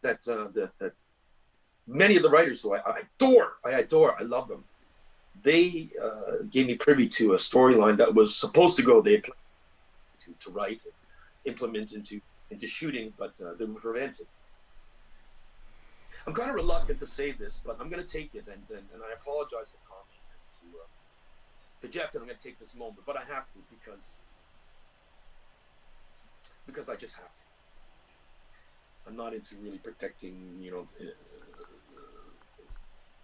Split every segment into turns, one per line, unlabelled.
that many of the writers who I adore, I love them. They gave me privy to a storyline that was supposed to go. They had to write and implement into shooting, but they were prevented. I'm kind of reluctant to say this, but I'm going to take it, and I apologize to Tommy and to Jeff that I'm going to take this moment, but I have to because I just have to. I'm not into really protecting,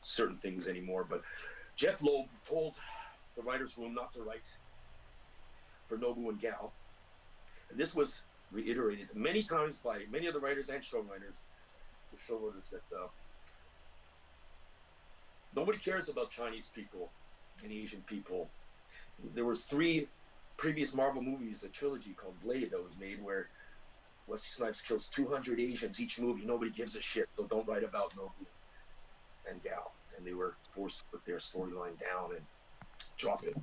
certain things anymore, but Jeff Loeb told the writer's room not to write for Nobu and Gal, and this was reiterated many times by many of the writers and showrunners that nobody cares about Chinese people and Asian people. There was 3 previous Marvel movies, a trilogy called Blade that was made, where Wesley Snipes kills 200 Asians each movie. Nobody gives a shit, so don't write about Nobu and Gal. And they were forced to put their storyline down and drop it.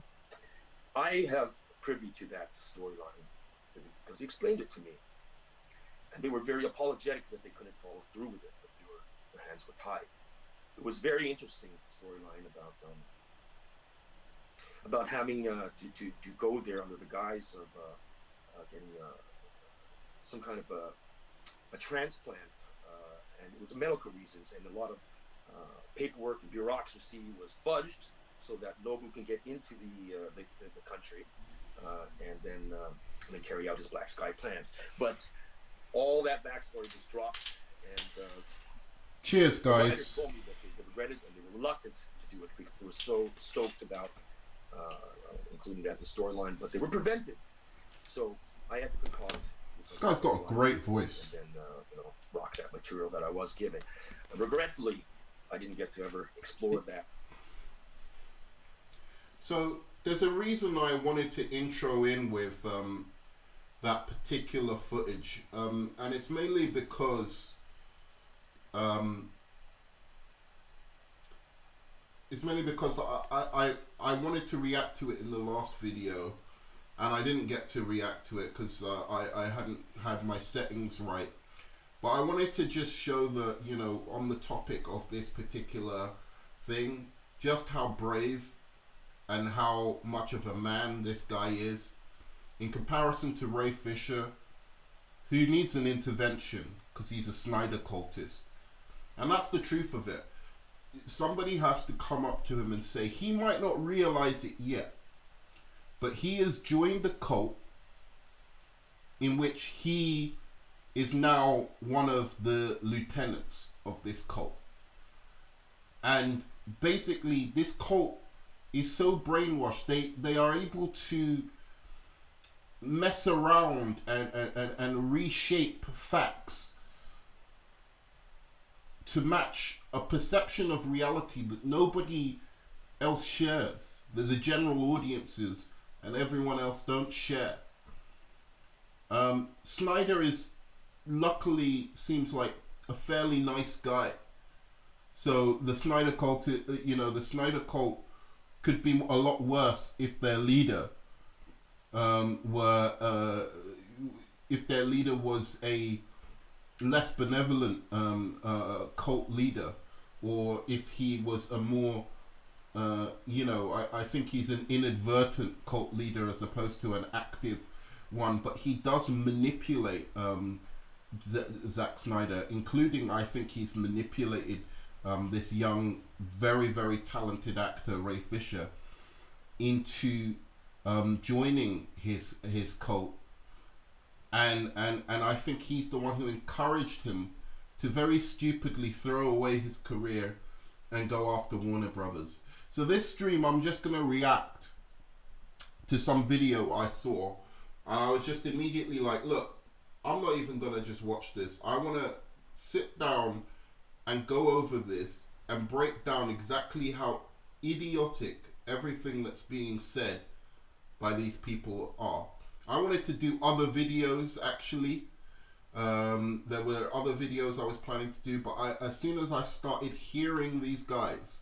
I have privy to that storyline because he explained it to me. And they were very apologetic that they couldn't follow through with it, but their hands were tied. It was very interesting storyline about having to go there under the guise of getting some kind of a transplant, and it was medical reasons, and a lot of paperwork and bureaucracy was fudged so that Nobu can get into the country and then carry out his Black Sky plans. But all that backstory was dropped, and
cheers, guys.
Writers told me that they regretted and they were reluctant to do it because they were so stoked about including that in the storyline, but they were prevented. So I had to concoct.
This guy's got a great voice.
And then rock that material that I was given. And regretfully, I didn't get to ever explore that.
So there's a reason I wanted to intro in with that particular footage, and it's mainly because I wanted to react to it in the last video, and I didn't get to react to it because I hadn't had my settings right. But I wanted to just show that, on the topic of this particular thing, just how brave and how much of a man this guy is in comparison to Ray Fisher, who needs an intervention because he's a Snyder cultist. And that's the truth of it. Somebody has to come up to him and say, he might not realize it yet, but he has joined the cult in which he is now one of the lieutenants of this cult. And basically this cult is so brainwashed, they are able to mess around and reshape facts to match a perception of reality that nobody else shares, that the general audiences and everyone else don't share. Snyder is luckily seems like a fairly nice guy. So the Snyder Cult, the Snyder Cult could be a lot worse if their leader was a less benevolent cult leader, or if he was a more I think he's an inadvertent cult leader as opposed to an active one, but he does manipulate Zack Snyder, including I think he's manipulated this young, very, very talented actor Ray Fisher into joining his cult, and I think he's the one who encouraged him to very stupidly throw away his career and go after Warner Brothers. So this stream, I'm just going to react to some video I saw. I was just immediately like, look, I'm not even going to just watch this. I want to sit down and go over this and break down exactly how idiotic everything that's being said by these people are. I wanted to do other videos actually. There were other videos I was planning to do, but as soon as I started hearing these guys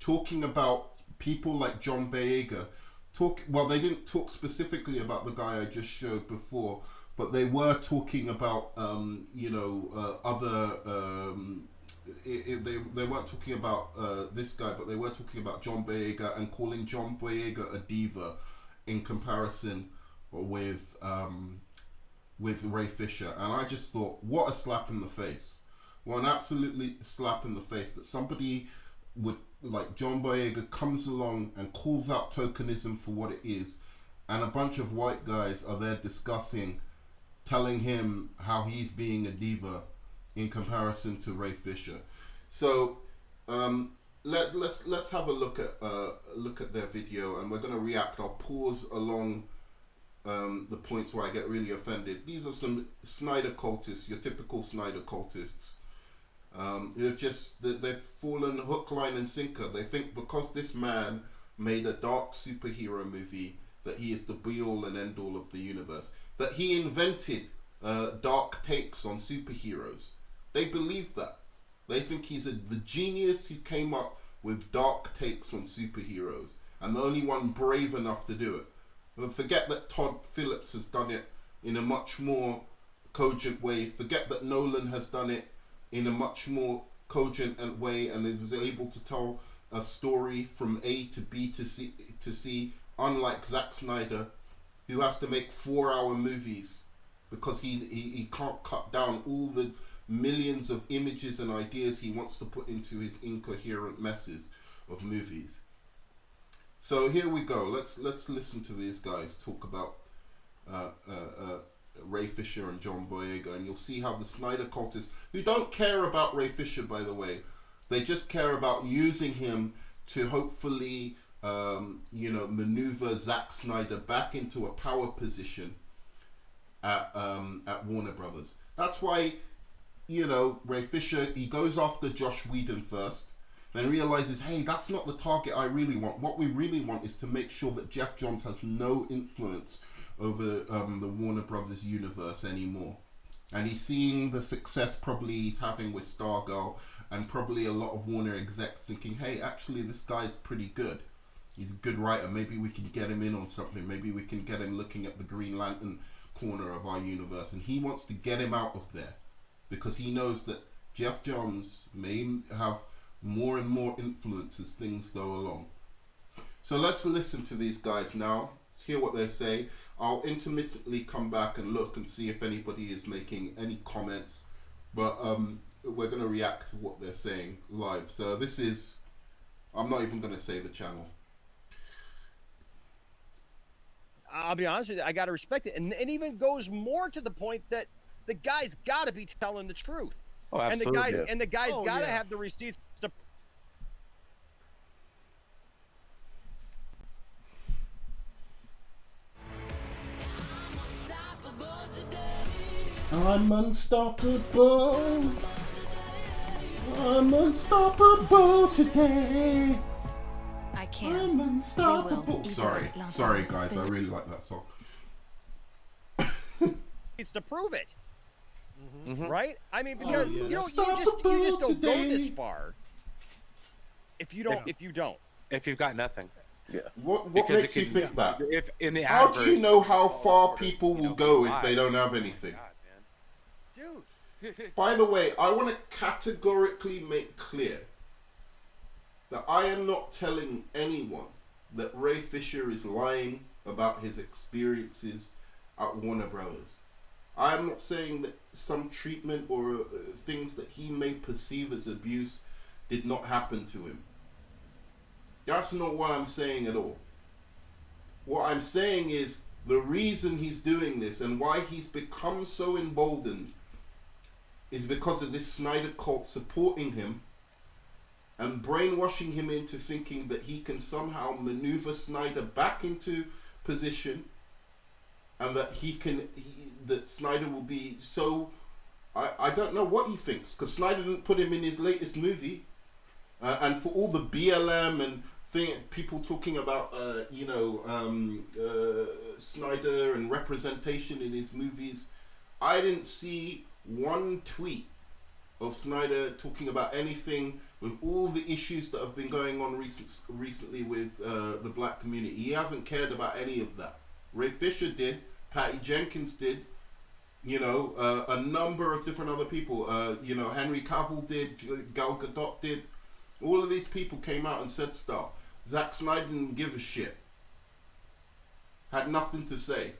talking about people like John Boyega, they didn't talk specifically about the guy I just showed before, but they were talking about other. They weren't talking about this guy, but they were talking about John Boyega and calling John Boyega a diva in comparison with Ray Fisher. And I just thought, what a slap in the face. Well, an absolutely slap in the face that somebody would, like John Boyega, comes along and calls out tokenism for what it is, and a bunch of white guys are there discussing, telling him how he's being a diva in comparison to Ray Fisher. So let's have a look at their video, and we're going to react. I'll pause along the points where I get really offended. These are some Snyder cultists, your typical Snyder cultists. They've fallen hook, line and sinker. They think because this man made a dark superhero movie that he is the be all and end all of the universe, that he invented dark takes on superheroes. They believe that. They think he's the genius who came up with dark takes on superheroes, and the only one brave enough to do it. But forget that Todd Phillips has done it in a much more cogent way. Forget that Nolan has done it in a much more cogent way, and was able to tell a story from A to B to C, unlike Zack Snyder, who has to make 4-hour movies because he can't cut down all the millions of images and ideas he wants to put into his incoherent messes of movies. So here we go. Let's listen to these guys talk about Ray Fisher and John Boyega, and you'll see how the Snyder cultists, who don't care about Ray Fisher, by the way, they just care about using him to hopefully maneuver Zack Snyder back into a power position at Warner Brothers. That's why, Ray Fisher, he goes after Josh Whedon first, then realizes, hey, that's not the target I really want. What we really want is to make sure that Jeff Johns has no influence over the Warner Brothers universe anymore. And he's seeing the success probably he's having with Stargirl, and probably a lot of Warner execs thinking, hey, actually this guy's pretty good. He's a good writer. Maybe we can get him in on something. Maybe we can get him looking at the Green Lantern corner of our universe. And he wants to get him out of there because he knows that Jeff Johns may have more and more influence as things go along. So let's listen to these guys now. Let's hear what they say. I'll intermittently come back and look and see if anybody is making any comments. But we're going to react to what they're saying live. So this is, I'm not even going to say the channel.
I'll be honest with you, I got to respect it. And it even goes more to the point that the guy's got to be telling the truth.
Oh, absolutely.
And the guy's got to have the receipts to...
I'm unstoppable. I'm unstoppable today.
I can.
I'm unstoppable.
Will.
Sorry guys, I really like that song.
It's to prove it.
Mm-hmm.
Right? I mean, because you just don't go this far if you don't.
If you've got nothing.
Yeah.
What makes you think that?
If in the
How do you know how far
sort of,
people will go if they don't have anything?
Dude.
By the way, I want to categorically make clear that I am not telling anyone that Ray Fisher is lying about his experiences at Warner Brothers. I am not saying that some treatment or things that he may perceive as abuse did not happen to him. That's not what I'm saying at all. What I'm saying is the reason he's doing this and why he's become so emboldened is because of this Snyder cult supporting him and brainwashing him into thinking that he can somehow maneuver Snyder back into position, and that that Snyder will be so... I don't know what he thinks, because Snyder didn't put him in his latest movie. And for all the BLM and people talking about, Snyder and representation in his movies, I didn't see one tweet of Snyder talking about anything with all the issues that have been going on recently with the black community. He hasn't cared about any of that. Ray Fisher did, Patty Jenkins did, You know, a number of different other people. You know, Henry Cavill did, Gal Gadot did. All of these people came out and said stuff. Zack Snyder didn't give a shit. Had nothing to say.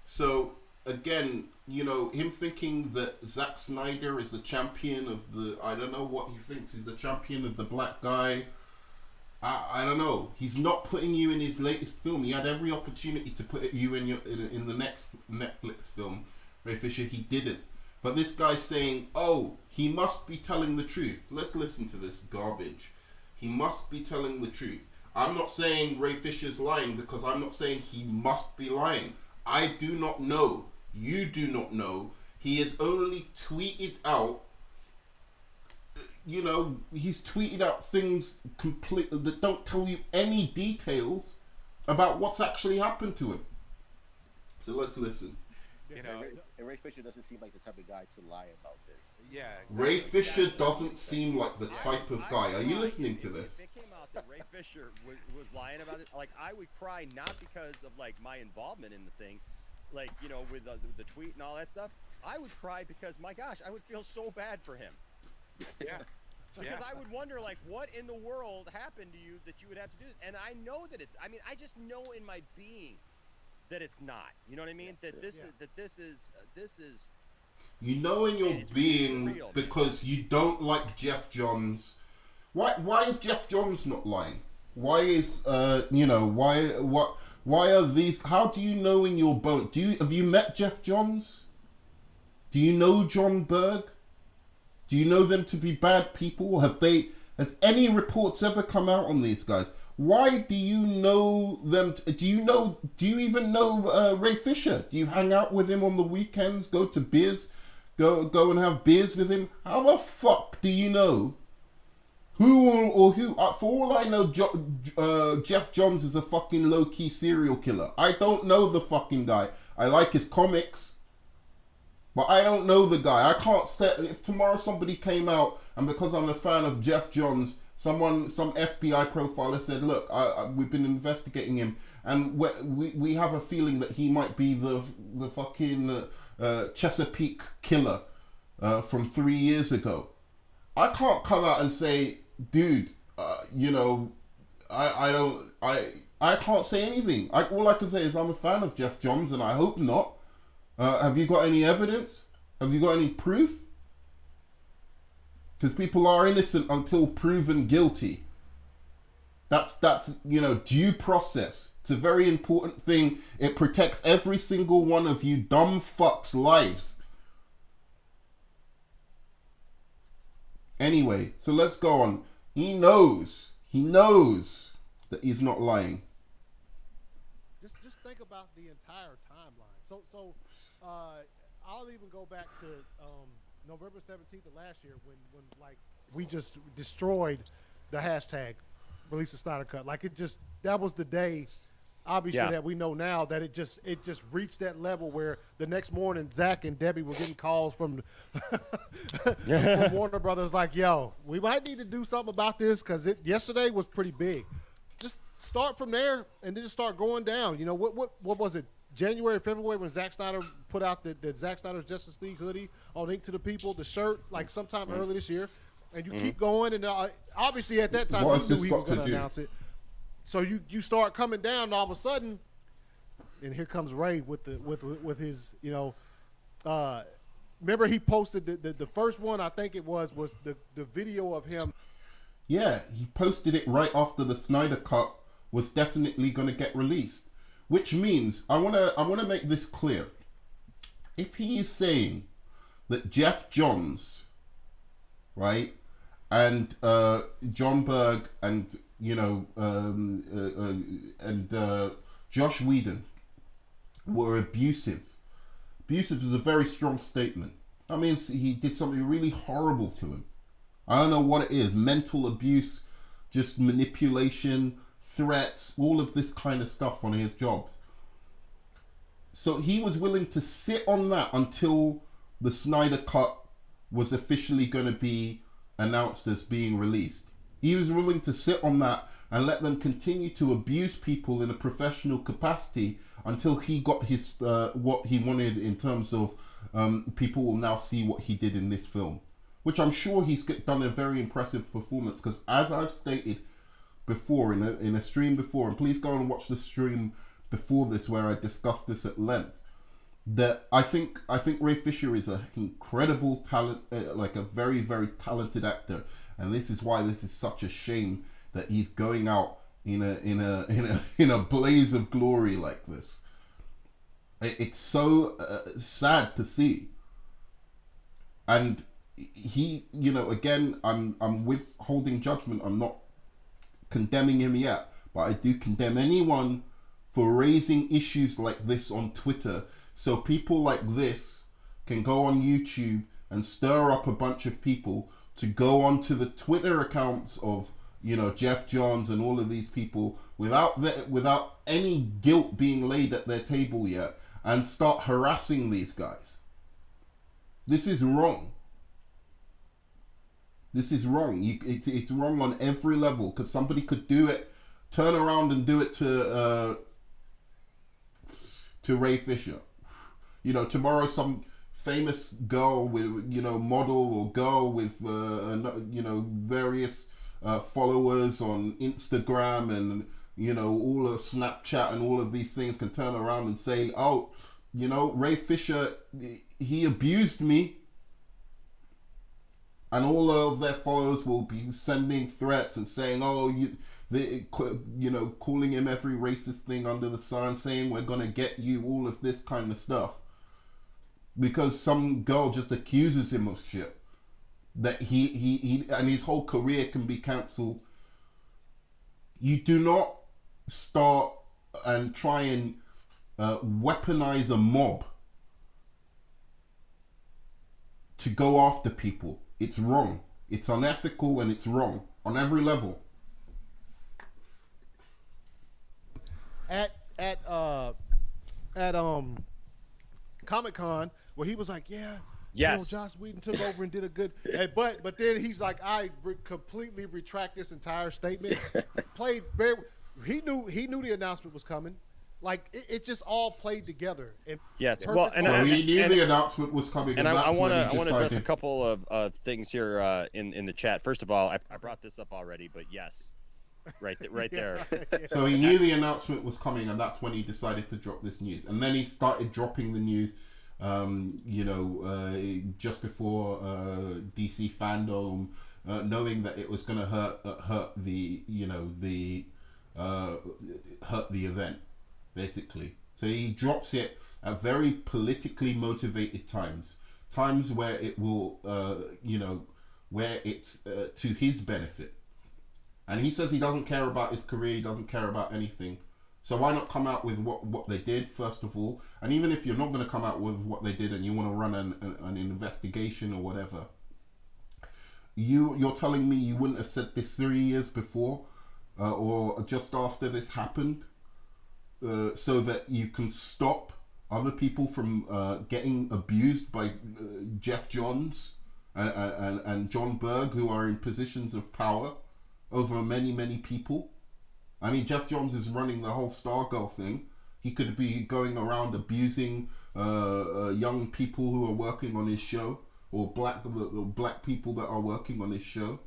So, again, you know, him thinking that Zack Snyder is the champion of the... I don't know what he thinks. He's the champion of the black guy. I don't know. He's not putting you in his latest film. He had every opportunity to put you in the next Netflix film. Ray Fisher, he didn't. But this guy's saying, oh, he must be telling the truth. Let's listen to this garbage. He must be telling the truth. I'm not saying Ray Fisher's lying because I'm not saying he must be lying. I do not know. You do not know. He has only tweeted out, you know, he's tweeted out things completely that don't tell you any details about what's actually happened to him. So let's listen.
You know,
and Ray Fisher doesn't seem like the type of guy to lie about this.
yeah.
Ray Fisher doesn't seem like the type of guy. Are you listening to this?
If it came out that Ray Fisher was lying about it, like, I would cry not because of, like, my involvement in the thing, like, you know, with the tweet and all that stuff. I would cry because, my gosh, I would feel so bad for him.
Yeah.
Because I would wonder, like, what in the world happened to you that you would have to do this? And I know that it's, I mean, I just know in my being that it's not. You know what I mean? That this is.
You know in your being
real,
because you don't like Jeff Johns. Why is Jeff Johns not lying? Why is you know, why are these, how do you know in your bone? Have you met Jeff Johns? Do you know John Berg? Do you know them to be bad people? Has any reports ever come out on these guys? Why do you know them? Do you even know Ray Fisher? Do you hang out with him on the weekends? Go to beers? Go and have beers with him? How the fuck do you know who? For all I know, Jeff Johns is a fucking low-key serial killer. I don't know the fucking guy. I like his comics. But I don't know the guy. I can't say, if tomorrow somebody came out and because I'm a fan of Jeff Johns, some FBI profiler said, look, we've been investigating him and we have a feeling that he might be the fucking Chesapeake killer from 3 years ago. I can't come out and say, dude, you know, I can't say anything. All I can say is I'm a fan of Jeff Johns and I hope not. Have you got any evidence? Have you got any proof? Because people are innocent until proven guilty. That's you know, due process. It's a very important thing. It protects every single one of you dumb fucks' lives. Anyway, so let's go on. He knows that he's not lying.
Just think about the entire timeline. So I'll even go back to November 17th of last year when like we just destroyed the hashtag release the Snyder Cut. Like that was the day, obviously, that we know now that it just reached that level where the next morning Zach and Debbie were getting calls from Warner Brothers like, yo, we might need to do something about this because yesterday was pretty big. Just start from there and then just start going down. You know, what was it? January, February, when Zack Snyder put out the Zack Snyder's Justice League hoodie on Ink to the People, the shirt, like sometime early this year, and you keep going, and obviously at that time he knew he was going to announce it. So you start coming down, and all of a sudden, and here comes Ray with his, you know, remember he posted the first one, I think it was the video of him.
Yeah, he posted it right after the Snyder Cut was definitely going to get released. Which means, I wanna make this clear. If he is saying that Jeff Johns, right, and John Berg and, you know, Josh Whedon were abusive. Abusive is a very strong statement. I mean, he did something really horrible to him. I don't know what it is. Mental abuse, just manipulation, threats, all of this kind of stuff on his jobs. So he was willing to sit on that until the Snyder Cut was officially going to be announced as being released. He was willing to sit on that and let them continue to abuse people in a professional capacity until he got his what he wanted in terms of people will now see what he did in this film, which I'm sure he's done a very impressive performance, because as I've stated before in a stream before, and please go and watch the stream before this where I discussed this at length, that I think Ray Fisher is an incredible talent, like a very, very talented actor, and this is why this is such a shame that he's going out in a blaze of glory like this. It's so sad to see. And he, again, I'm withholding judgment. I'm not condemning him yet, but I do condemn anyone for raising issues like this on Twitter, so people like this can go on YouTube and stir up a bunch of people to go onto the Twitter accounts of Jeff Johns and all of these people without any guilt being laid at their table yet, and start harassing these guys. This is wrong. This is wrong. It's wrong on every level, because somebody could do it, turn around and do it to Ray Fisher. Tomorrow some famous girl with, model or girl with, various followers on Instagram and, all of Snapchat and all of these things can turn around and say, oh, Ray Fisher, he abused me. And all of their followers will be sending threats and saying, oh, calling him every racist thing under the sun, saying we're going to get you, all of this kind of stuff. Because some girl just accuses him of shit. That he and his whole career can be cancelled. You do not start and try and weaponize a mob to go after people. It's wrong. It's unethical and it's wrong on every level.
At Comic-Con, where he was like, yeah,
yes,
Joss Whedon took over and did a good, but then he's like, I completely retract this entire statement. He knew the announcement was coming. Like it just all played together. And
yes,
so he knew the announcement was coming,
and I want to address a couple of things here in the chat. First of all, I brought this up already, but yes, right there.
So he knew the announcement was coming, and that's when he decided to drop this news. And then he started dropping the news, just before DC Fandom, knowing that it was going to hurt the event, basically. So he drops it at very politically motivated times where it will, where it's to his benefit. And he says he doesn't care about his career, he doesn't care about anything. So why not come out with what they did, first of all? And even if you're not going to come out with what they did and you want to run an investigation or whatever, you're telling me you wouldn't have said this 3 years before or just after this happened, so that you can stop other people from getting abused by Jeff Johns and John Berg, who are in positions of power over many, many people. I mean, Jeff Johns is running the whole Stargirl thing. He could be going around abusing young people who are working on his show, or black people that are working on his show.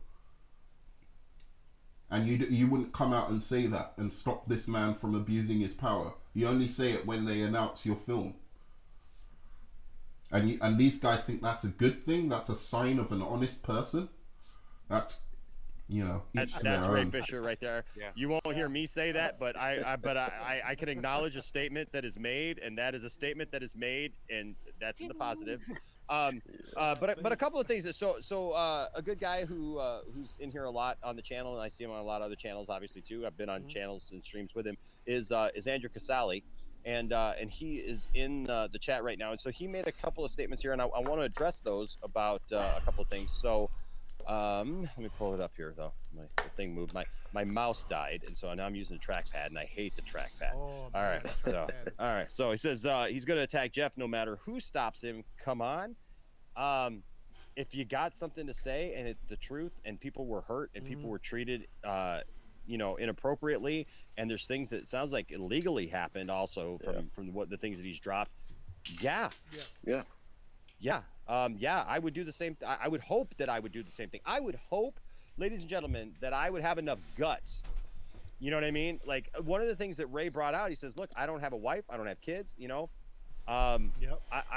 And you wouldn't come out and say that and stop this man from abusing his power. You only say it when they announce your film. And these guys think that's a good thing. That's a sign of an honest person. That's
that's Ray Fisher right there.
Yeah.
You won't hear me say that, but I can acknowledge a statement that is made, and that is a statement that is made, and that's in the positive. But a couple of things. So a good guy who's in here a lot on the channel, and I see him on a lot of other channels, obviously too. I've been on channels and streams with him. Is Andrew Casale, and he is in the chat right now. And so he made a couple of statements here, and I want to address those about a couple of things. So let me pull it up here though. The thing moved. My mouse died, and so now I'm using the trackpad, and I hate the trackpad.
Oh,
all right. So he says he's going to attack Jeff no matter who stops him. Come on. If you got something to say and it's the truth, and people were hurt and people were treated inappropriately, and there's things that it sounds like illegally happened also from what the things that he's dropped. Yeah. I would do the same. I would hope that I would do the same thing. I would hope, ladies and gentlemen, that I would have enough guts. You know what I mean? Like, one of the things that Ray brought out, he says, look, I don't have a wife. I don't have kids, I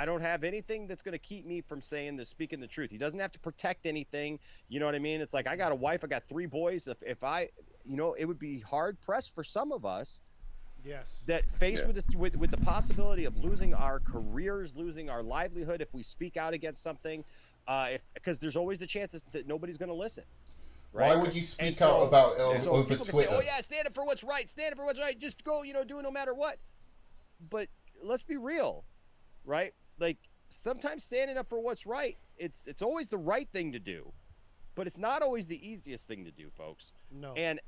don't have anything that's going to keep me from speaking the truth. He doesn't have to protect anything. You know what I mean? It's like, I got a wife, I got 3 boys. If I, it would be hard pressed for some of us.
Yes.
That faced with the possibility of losing our careers, losing our livelihood if we speak out against something, because there's always the chances that nobody's going to listen. Right?
Why would you speak out about over
Twitter?
Twitter?
Say, oh yeah, stand up for what's right. Stand up for what's right. Just go, do it no matter what. But let's be real, right? Like, sometimes standing up for what's right, it's always the right thing to do, but it's not always the easiest thing to do, folks.
No.
And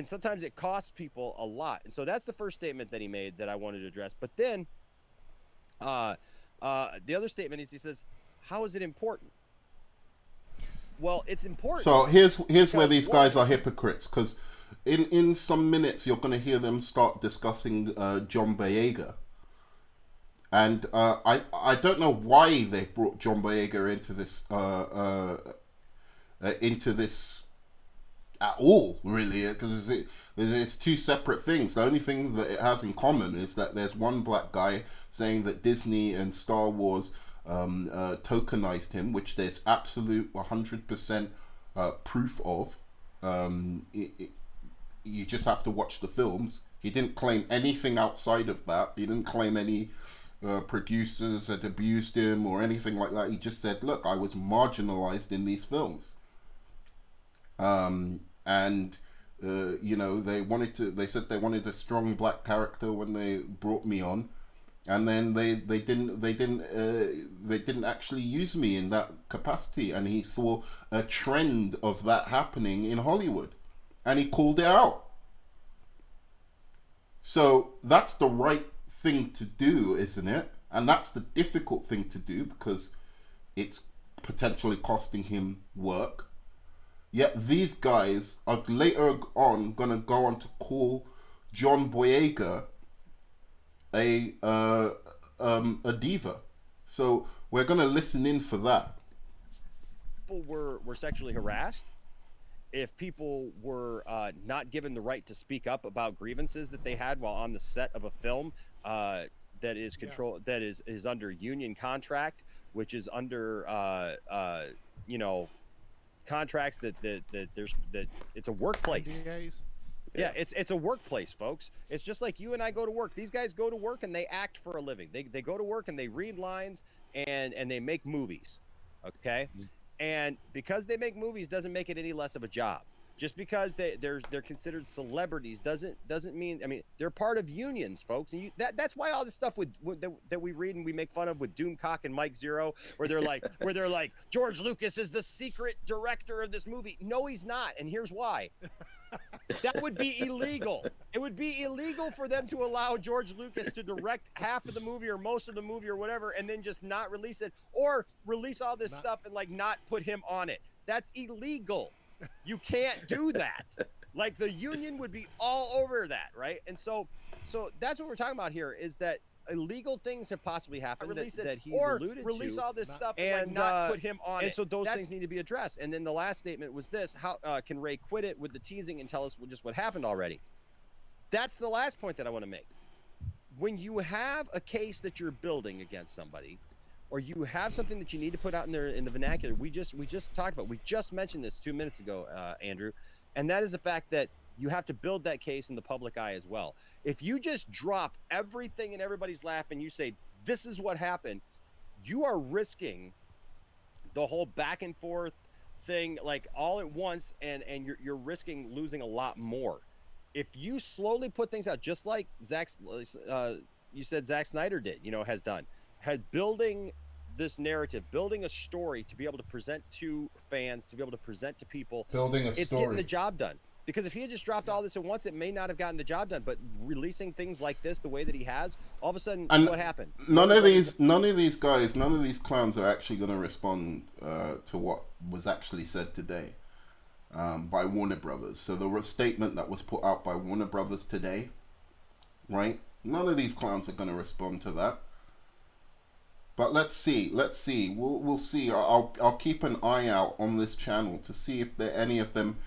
sometimes it costs people a lot. And so that's the first statement that he made that I wanted to address. But then, the other statement is, he says, "How is it important?" Well, it's important.
So here's where these guys are hypocrites, because in some minutes you're going to hear them start discussing John Boyega, and I don't know why they've brought John Boyega into this at all, really, because it's 2 separate things. The only thing that it has in common is that there's one black guy saying that Disney and Star Wars tokenized him, which there's absolute 100% proof of. You just have to watch the films. He didn't claim anything outside of that. He didn't claim any producers had abused him or anything like that. He just said, look, I was marginalized in these films. They said they wanted a strong black character when they brought me on. And then they didn't actually use me in that capacity, and he saw a trend of that happening in Hollywood, and he called it out. So that's the right thing to do, isn't it? And that's the difficult thing to do, because it's potentially costing him work. Yet these guys are later on gonna go on to call John Boyega a diva. So we're gonna listen in for that.
People were sexually harassed, if people were not given the right to speak up about grievances that they had while on the set of a film that is control that is under union contract, which is under contracts that it's a workplace. Yeah, it's a workplace, folks. It's just like you and I go to work. These guys go to work and they act for a living. They go to work and they read lines and they make movies, okay? And because they make movies doesn't make it any less of a job. Just because they're considered celebrities doesn't mean. I mean, they're part of unions, folks. And that's why all this stuff that we read and we make fun of with Doomcock and Mike Zero, where they're like George Lucas is the secret director of this movie. No, he's not, and here's why. That would be illegal. It would be illegal for them to allow George Lucas to direct half of the movie or most of the movie or whatever, and then just not release it, or release all this stuff and not put him on it. That's illegal. You can't do that. Like, the union would be all over that, right? And so that's what we're talking about here, is that illegal things have possibly happened that he's alluded to.
Release all this stuff
and
not put him on it.
And so those things need to be addressed. And then the last statement was this: how can Ray quit it with the teasing and tell us just what happened already? That's the last point that I want to make. When you have a case that you're building against somebody, or you have something that you need to put out in there in the vernacular, we just talked about, we just mentioned this 2 minutes ago, Andrew, and that is the fact that you have to build that case in the public eye as well. If you just drop everything in everybody's lap and you say, this is what happened, you are risking the whole back and forth thing all at once, and you're risking losing a lot more. If you slowly put things out, just like you said Zack Snyder did, has done, building this narrative, building a story to be able to present to fans, to be able to present to people, it's getting the job done. Because if he had just dropped all this at once, it may not have gotten the job done. But releasing things like this the way that he has, all of a sudden, what happened?
None of these clowns are actually going to respond to what was actually said today. by Warner Brothers. So the statement that was put out by Warner Brothers today, right? None of these clowns are going to respond to that. But let's see. We'll see. I'll keep an eye out on this channel to see if any of them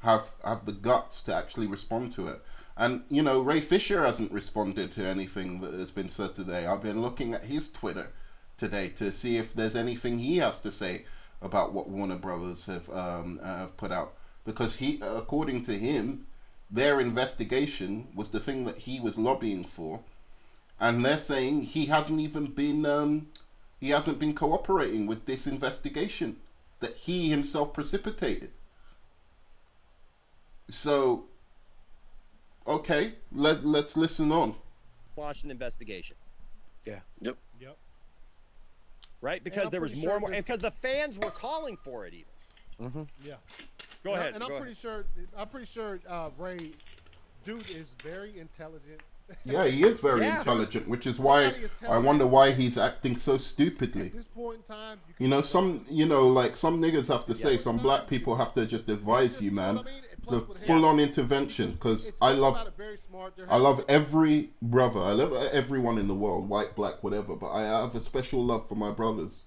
have the guts to actually respond to it. And you know, Ray Fisher hasn't responded to anything that has been said today. I've been looking at his Twitter today to see if there's anything he has to say about what Warner Brothers have put out, because according to him, their investigation was the thing that he was lobbying for, and they're saying he hasn't been cooperating with this investigation that he himself precipitated. So, okay, let's listen on.
Launched an investigation.
Yeah.
Yep.
Right, because there was more and more, and because the fans were calling for it even.
Yeah.
Go ahead.
And I'm pretty sure Ray, dude, is very intelligent.
Yeah, he is very intelligent, which is why I wonder why he's acting so stupidly. At
this point in time,
like some niggas have to say, some black people have to just advise you, man. It's a full-on intervention, because I love every brother. I love everyone in the world, white, black, whatever. But I have a special love for my brothers,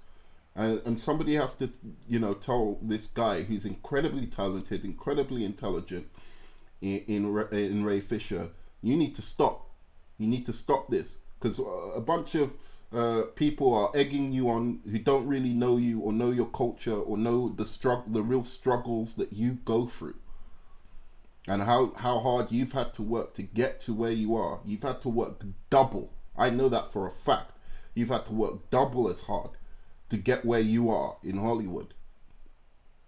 and somebody has to, tell this guy who's incredibly talented, incredibly intelligent, in Ray Fisher, you need to stop. You need to stop this, because a bunch of people are egging you on who don't really know you or know your culture or know the real struggles that you go through, and how hard you've had to work to get to where you are. You've had to work double. I know that for a fact. You've had to work double as hard to get where you are in Hollywood,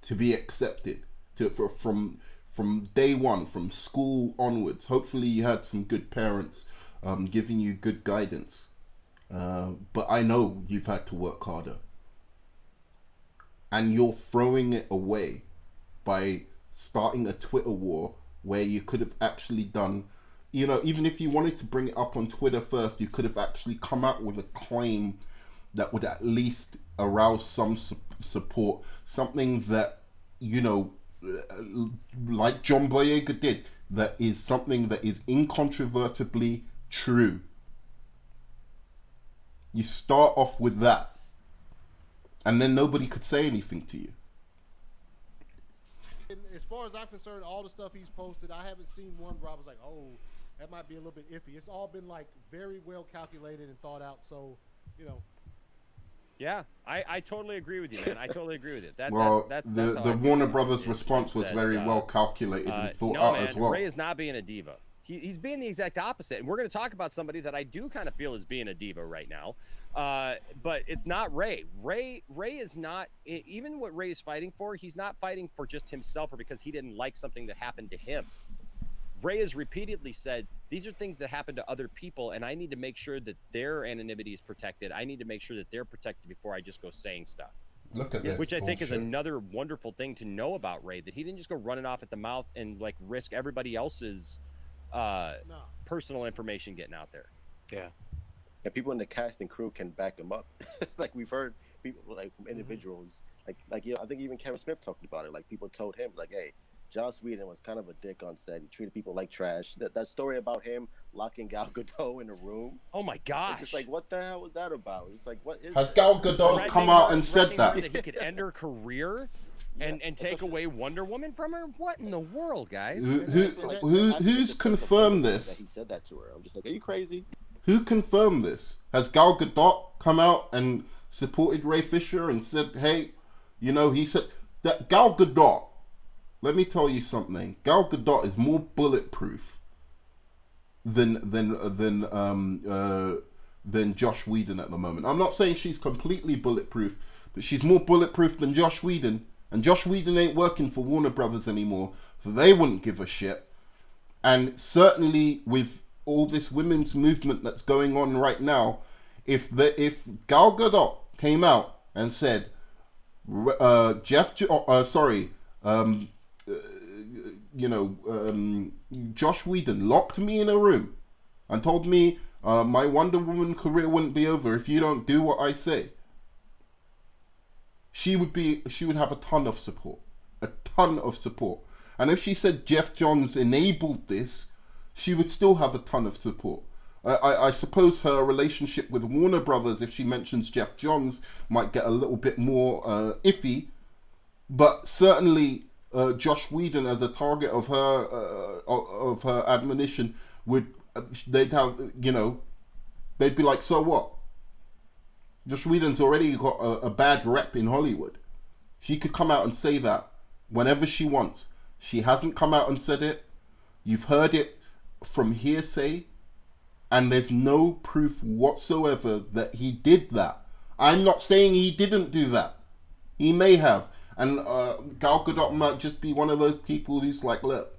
to be accepted, from day one, from school onwards. Hopefully you had some good parents giving you good guidance. But I know you've had to work harder. And you're throwing it away by starting a Twitter war where you could have actually done, even if you wanted to bring it up on Twitter first, you could have actually come out with a claim that would at least arouse some support. Something that, like John Boyega did, that is something that is incontrovertibly true. You start off with that, and then nobody could say anything to you.
As far as I'm concerned, all the stuff he's posted, I haven't seen one where I was like, oh, that might be a little bit iffy. It's all been like very well calculated and thought out. So,
Yeah, I totally agree with you, man. I totally agree with it.
The Warner Brothers response was very well calculated and thought out as well.
Ray is not being a diva. He's being the exact opposite. And we're going to talk about somebody that I do kind of feel is being a diva right now. But it's not Ray. Ray is not, even what Ray is fighting for, he's not fighting for just himself or because he didn't like something that happened to him. Ray has repeatedly said, these are things that happen to other people, and I need to make sure that their anonymity is protected. I need to make sure that they're protected before I just go saying stuff.
Look at this
Which I think is
bullshit.
another wonderful thing to know about Ray, that he didn't just go running off at the mouth and like risk everybody else's personal information getting out there.
Yeah.
And people in the cast and crew can back him up. Like we've heard people like from individuals, like I think even Kevin Smith talked about it. Like people told him like, hey, Joss Whedon was kind of a dick on set. He treated people like trash. That story about him locking Gal Gadot in a room.
Oh my gosh!
It's just like, what the hell was that about? It's like, what is?
Has Gal Gadot come out and said that?
That he could end her career and take away Wonder Woman from her? What in the world, guys?
Who's confirmed this?
That he said that to her. I'm just like, are you crazy?
Who confirmed this? Has Gal Gadot come out and supported Ray Fisher and said, hey, he said that Gal Gadot, let me tell you something. Gal Gadot is more bulletproof than Josh Whedon at the moment. I'm not saying she's completely bulletproof, but she's more bulletproof than Josh Whedon. And Josh Whedon ain't working for Warner Brothers anymore, so they wouldn't give a shit. And certainly with all this women's movement that's going on right now, if Gal Gadot came out and said, Josh Whedon locked me in a room and told me my Wonder Woman career wouldn't be over if you don't do what I say, she would have a ton of support. And if she said Jeff Johns enabled this, she would still have a ton of support. I suppose her relationship with Warner Brothers, if she mentions Jeff Johns, might get a little bit more iffy. But certainly, Josh Whedon, as a target of her admonition, they'd be like, so what? Josh Whedon's already got a bad rep in Hollywood. She could come out and say that whenever she wants. She hasn't come out and said it. You've heard it from hearsay, and there's no proof whatsoever that he did that. I'm not saying he didn't do that. He may have. And Gal Gadot might just be one of those people who's like, look,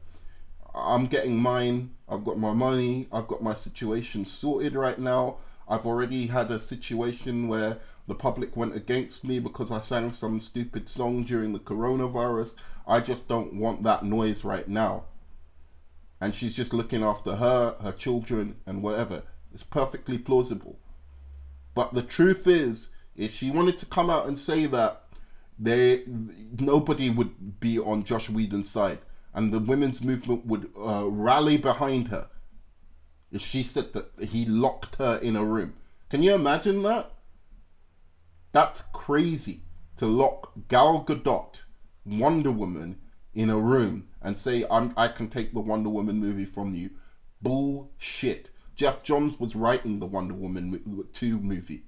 I'm getting mine. I've got my money. I've got my situation sorted right now. I've already had a situation where the public went against me because I sang some stupid song during the coronavirus. I just don't want that noise right now. And she's just looking after her children, and whatever. It's perfectly plausible. But the truth is, if she wanted to come out and say that, nobody would be on Josh Whedon's side, and the women's movement would rally behind her if she said that he locked her in a room. Can you imagine that? That's crazy, to lock Gal Gadot, Wonder Woman, in a room and say, I can take the Wonder Woman movie from you. Bullshit. Jeff Johns was writing the Wonder Woman 2 movie.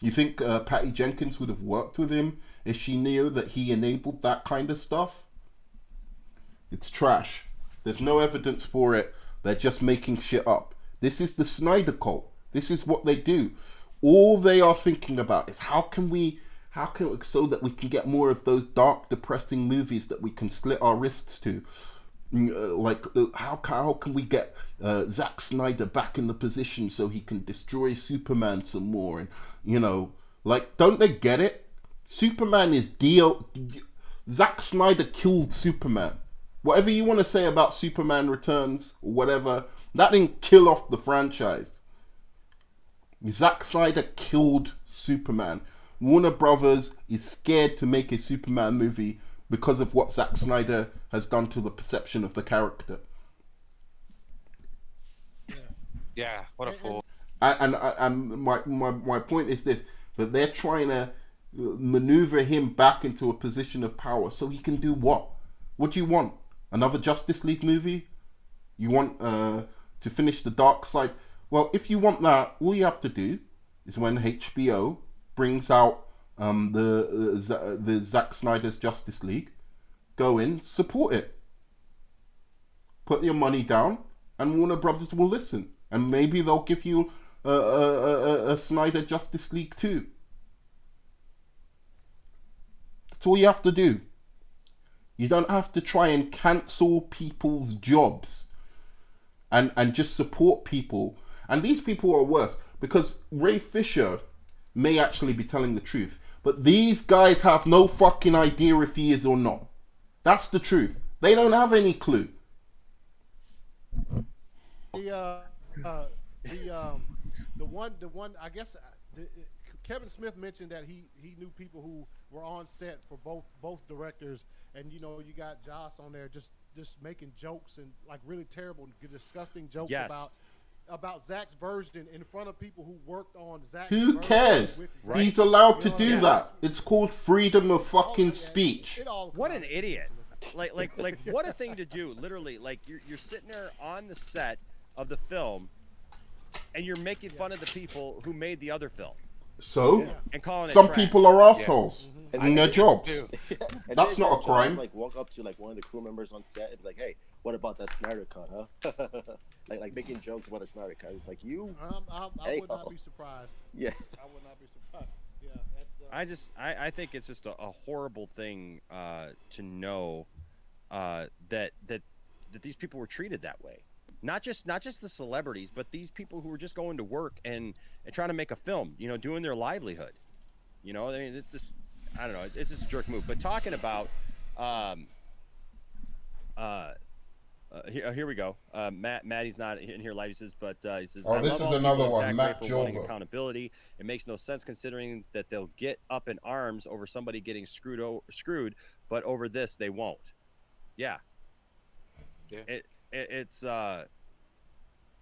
You think Patty Jenkins would have worked with him if she knew that he enabled that kind of stuff? It's trash. There's no evidence for it. They're just making shit up. This is the Snyder Cult. This is what they do. All they are thinking about is how can so that we can get more of those dark, depressing movies that we can slit our wrists to. How can we get Zack Snyder back in the position so he can destroy Superman some more? And don't they get it? Superman is Zack Snyder killed Superman. Whatever you want to say about Superman Returns or whatever, that didn't kill off the franchise. Zack Snyder killed Superman. Warner Brothers is scared to make a Superman movie because of what Zack Snyder has done to the perception of the character.
Yeah, what a fool.
And my point is this, that they're trying to maneuver him back into a position of power so he can do what? What do you want? Another Justice League movie? You want to finish the dark side? Well, if you want that, all you have to do is when HBO brings out the Zack Snyder's Justice League, go in, support it. Put your money down, and Warner Brothers will listen. And maybe they'll give you a Snyder Justice League too. That's all you have to do. You don't have to try and cancel people's jobs and just support people. And these people are worse, because Ray Fisher may actually be telling the truth, but these guys have no fucking idea if he is or not. That's the truth. They don't have any clue.
The one. I guess Kevin Smith mentioned that he knew people who were on set for both directors, and you got Joss on there just making jokes and like really terrible, disgusting jokes about Zach's version in front of people who worked on Zach's version.
Who cares?
Right?
He's allowed to do that. It's called freedom of fucking speech.
What an idiot! Like what a thing to do. Literally, like you're sitting there on the set of the film, and you're making fun of the people who made the other film.
So,
and calling it
some
trash.
people are assholes in their jobs.
And
That's not a crime.
Like walk up to like one of the crew members on set and be like, "Hey, what about that Snyder Cut, huh?" like making jokes about the Snyder Cut. It's like you.
I would not be surprised.
Yeah.
I would not be surprised. Yeah, that's.
I think it's just a horrible thing to know that these people were treated that way. Not just the celebrities, but these people who were just going to work and trying to make a film, doing their livelihood. I mean, it's just, I don't know, it's just a jerk move. But talking about, here we go. Maddie's not in here live. He says, he says,
oh, this is another one, Matt Jober.
Accountability. It makes no sense considering that they'll get up in arms over somebody getting screwed, but over this they won't. Yeah.
Yeah.
It's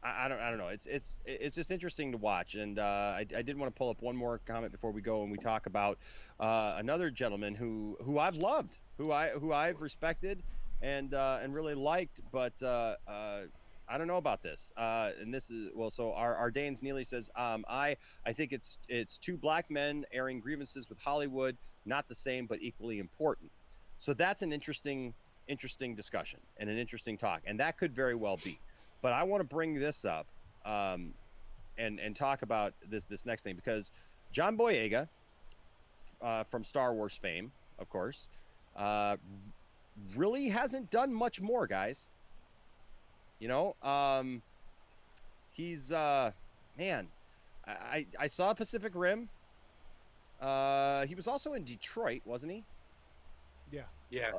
I don't know. It's just interesting to watch, and I did want to pull up one more comment before we go and we talk about another gentleman who I've loved, who I've respected and really liked, but I don't know about this. And this is so our Danes Neely says I think it's two black men airing grievances with Hollywood, not the same but equally important. So that's an interesting discussion and an interesting talk, and that could very well be. But I want to bring this up and talk about this next thing, because John Boyega, from Star Wars fame, of course, really hasn't done much more, guys. You know, he's man, I saw Pacific Rim. He was also in Detroit, wasn't he?
Yeah.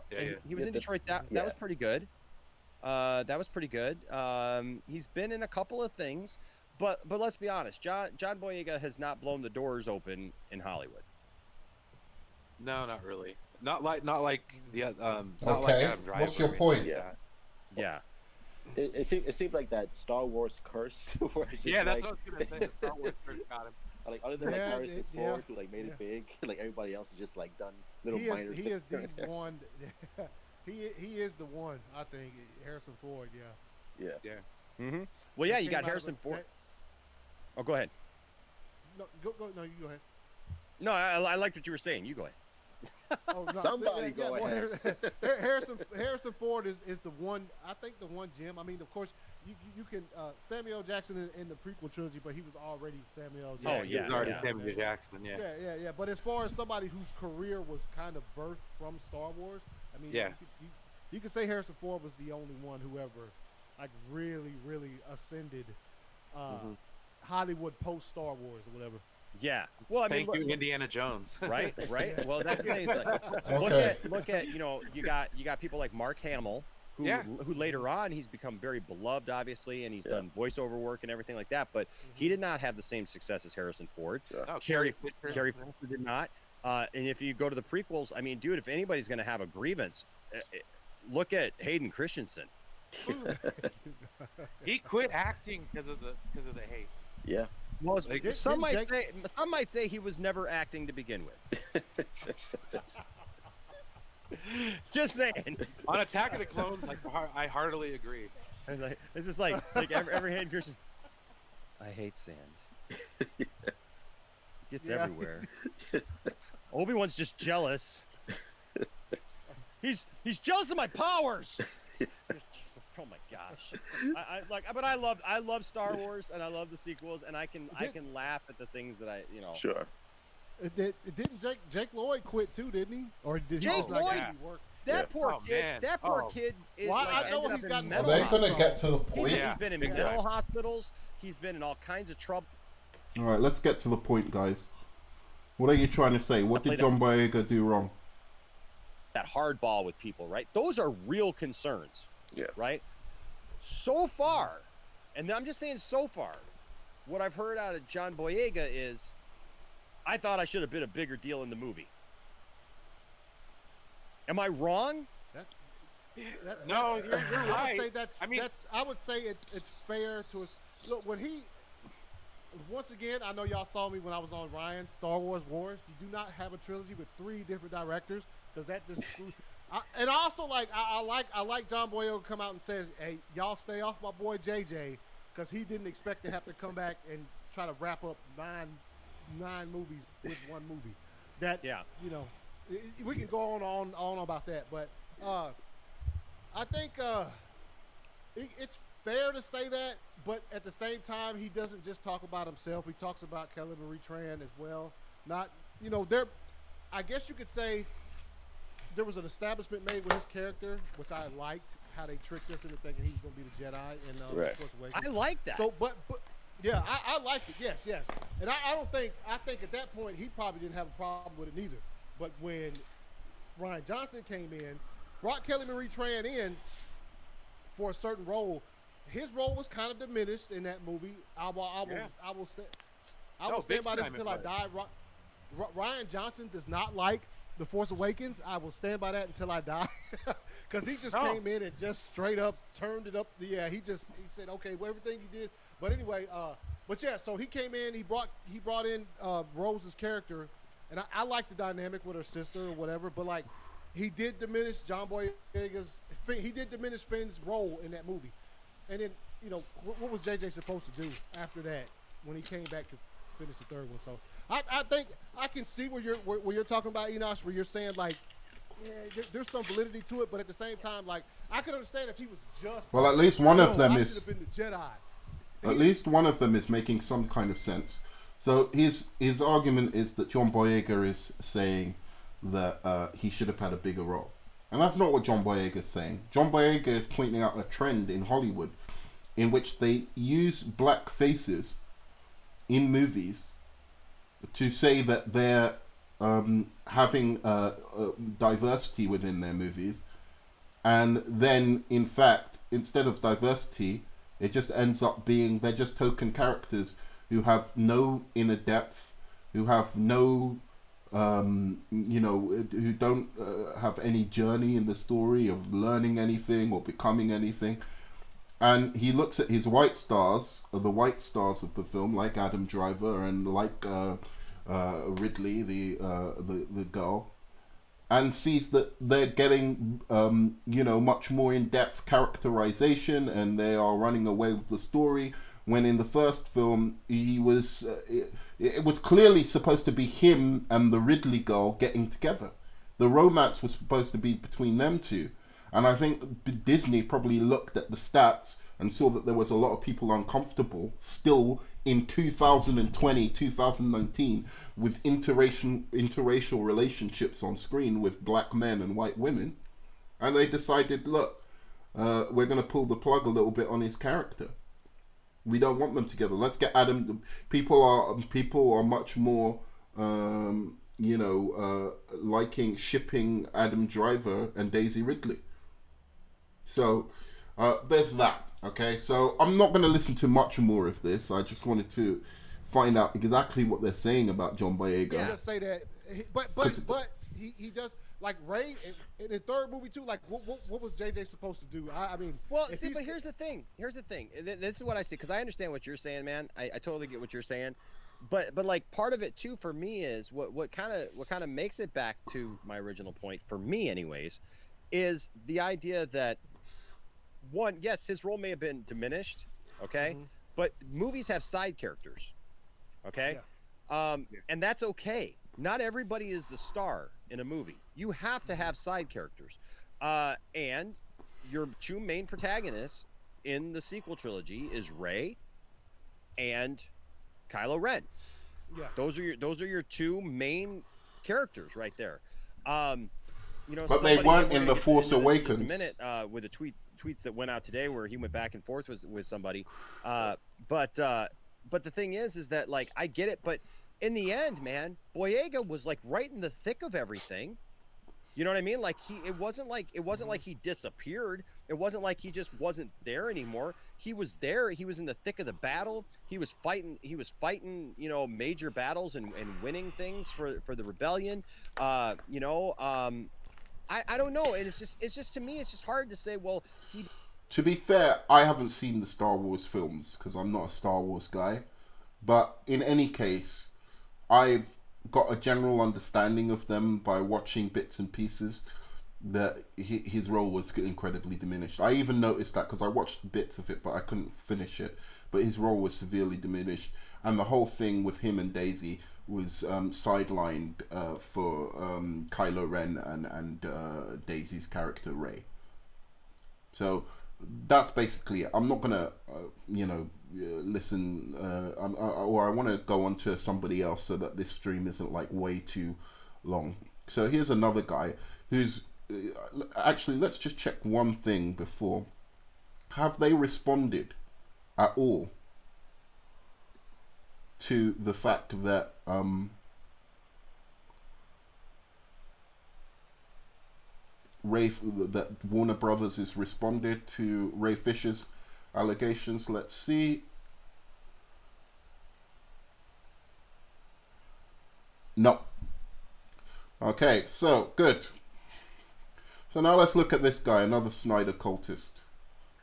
He was in Detroit. That was pretty good. That was pretty good. He's been in a couple of things, but let's be honest. John Boyega has not blown the doors open in Hollywood.
No, not really. Not like the not like
Okay.
Adam Driver.
What's your
or anything
point?
like
Yeah.
that.
Yeah.
It seemed like that Star Wars curse. Where it's just
Yeah, that's
like,
what I was gonna say. The Star Wars first got him.
like other than like
Yeah,
Harrison
yeah.
Ford, who like made it big, like everybody else has just like done little
He
minor
is
things.
the one. He is the one. I think Harrison Ford. Yeah.
Yeah.
Mm-hmm. Well, yeah,
He
you
came
got
out
Harrison
of
Ford. Oh, go ahead.
No, go. No, you go ahead.
No, I liked what you were saying. You go ahead.
Oh, no,
Somebody go
well,
ahead.
Harrison Ford is the one. I think the one Jim. I mean, of course, you can Samuel L. Jackson in the prequel trilogy, but he was already Samuel L. Jackson.
yeah,
He was already
yeah.
Samuel Jackson. Yeah.
Yeah. But as far as somebody whose career was kind of birthed from Star Wars, I mean,
Yeah.
you could say Harrison Ford was the only one who ever like really ascended Hollywood post Star Wars or whatever.
Yeah. Well, I mean,
Thank you, Indiana Jones.
right. Well, that's the thing. It's like,
Okay.
look at you know, you got people like Mark Hamill, who later on he's become very beloved, obviously, and he's done voiceover work and everything like that. But he did not have the same success as Harrison Ford.
Oh,
Carrie Fisher did not. And if you go to the prequels, I mean, dude, if anybody's going to have a grievance, look at Hayden Christensen.
He quit acting because of the hate.
Yeah.
Well,
Like,
some might say he was never acting to begin with. Just saying.
On Attack of the Clones, like I heartily agree.
It's just like every Hayden Christensen. I hate sand. It gets everywhere. Obi-Wan's just jealous. He's jealous of my powers. Oh my gosh! But I love Star Wars and I love the sequels, and I can laugh at the things that
Sure.
Didn't Jake Lloyd quit too? Didn't he? Or did he
Jake
just not
Lloyd?
get any work?
That poor
Oh,
kid.
man.
That poor
Oh.
kid is.
Well,
like,
I know
ended
he's
up
gotten
in
Are
mental
they going to
hospitals.
get to the point?
He's been in
Big
mental
time.
hospitals. He's been in all kinds of trouble.
All right, let's get to the point, guys. What are you trying to say? What did John Boyega do wrong?
That hardball with people, right? Those are real concerns.
Yeah.
Right. So far, and I'm just saying so far, what I've heard out of John Boyega is, I thought I should have been a bigger deal in the movie. Am I wrong?
No, you're
I
right.
would say that's.
I mean-
I would say it's fair to look when he. Once again, I know y'all saw me when I was on Ryan's Star Wars Wars. You do not have a trilogy with 3 different directors because that just. And also I like John Boyega come out and says, "Hey, y'all stay off my boy JJ," because he didn't expect to have to come back and try to wrap up nine movies with one movie. That you know, we can go on about that, but I think it's fair to say that, but at the same time, he doesn't just talk about himself. He talks about Kelly Marie Tran as well. Not, you know, I guess you could say there was an establishment made with his character, which I liked, how they tricked us into thinking he was going to be the Jedi in
Right.
Force Awakens.
I like that.
So, but yeah, I liked it. Yes. And I think at that point, he probably didn't have a problem with it neither. But when Ryan Johnson came in, brought Kelly Marie Tran in for a certain role, his role was kind of diminished in that movie. I will stand by this
big
until I
time
die. Ryan Johnson does not like The Force Awakens, I will stand by that until I die, because he just
No.
came in and just straight up turned it up. Yeah, he said, okay, well, everything he did. But anyway, but yeah, so he came in, he brought in Rose's character, and I like the dynamic with her sister or whatever. But like, he did diminish he did diminish Finn's role in that movie. And then, you know, what was JJ supposed to do after that when he came back to finish the third one? So I think I can see where you're talking about, Enosh, where you're saying like, yeah, there's some validity to it, but at the same time, like, I could understand if he was just
Well, at least one of them
I
is
should have been the Jedi.
at least one of them is making some kind of sense. So his argument is that John Boyega is saying that he should have had a bigger role. And that's not what John Boyega is saying. John Boyega is pointing out a trend in Hollywood in which they use black faces in movies to say that they're having diversity within their movies. And then, in fact, instead of diversity, it just ends up being they're just token characters who have no inner depth, who have no who don't have any journey in the story of learning anything or becoming anything. And he looks at his white stars, or the white stars of the film, like Adam Driver and like Ridley, the girl, and sees that they're getting much more in-depth characterization, and they are running away with the story. When in the first film, he was it was clearly supposed to be him and the Ridley girl getting together. The romance was supposed to be between them two. And I think Disney probably looked at the stats and saw that there was a lot of people uncomfortable still in 2020, 2019 with interracial relationships on screen with black men and white women. And they decided, look, we're going to pull the plug a little bit on his character. We don't want them together. Let's get Adam. People are much more, shipping Adam Driver and Daisy Ridley. So there's that. Okay, so I'm not going to listen to much more of this. I just wanted to find out exactly what they're saying about John Boyega.
Yeah, just say that. But he does, like Ray in the third movie too. Like what was JJ supposed to do? I mean,
well, see, but here's the thing. This is what I see, because I understand what you're saying, man. I totally get what you're saying. But like part of it too for me is what kind of makes it back to my original point for me, anyways, is the idea that one, yes, his role may have been diminished, okay, but movies have side characters, okay, and that's okay. Not everybody is the star in a movie. You have to have side characters, and your two main protagonists in the sequel trilogy is Rey and Kylo Ren.
Yeah,
those are your two main characters right there.
But they weren't in The Force Awakens.
Just a minute, with the tweets that went out today where he went back and forth with somebody. But the thing is that, like, I get it, but in the end, man, Boyega was like right in the thick of everything. You know what I mean? Like it wasn't like he disappeared. It wasn't like he just wasn't there anymore. He was there. He was in the thick of the battle. He was fighting, major battles and winning things for the rebellion. I don't know. And it's just to me, it's just hard to say, well, he.
To be fair, I haven't seen the Star Wars films because I'm not a Star Wars guy. But in any case, I've got a general understanding of them by watching bits and pieces that his role was incredibly diminished. I even noticed that because I watched bits of it, but I couldn't finish it. But his role was severely diminished. And the whole thing with him and Daisy was sidelined for Kylo Ren and Daisy's character, Rey. So that's basically it. I'm not gonna, listen, or I want to go on to somebody else so that this stream isn't like way too long. So here's another guy who's actually. Let's just check one thing before. Have they responded at all to the fact that that Warner Brothers has responded to Ray Fisher's allegations? Let's see. No. Okay, so good. So now let's look at this guy, another Snyder cultist,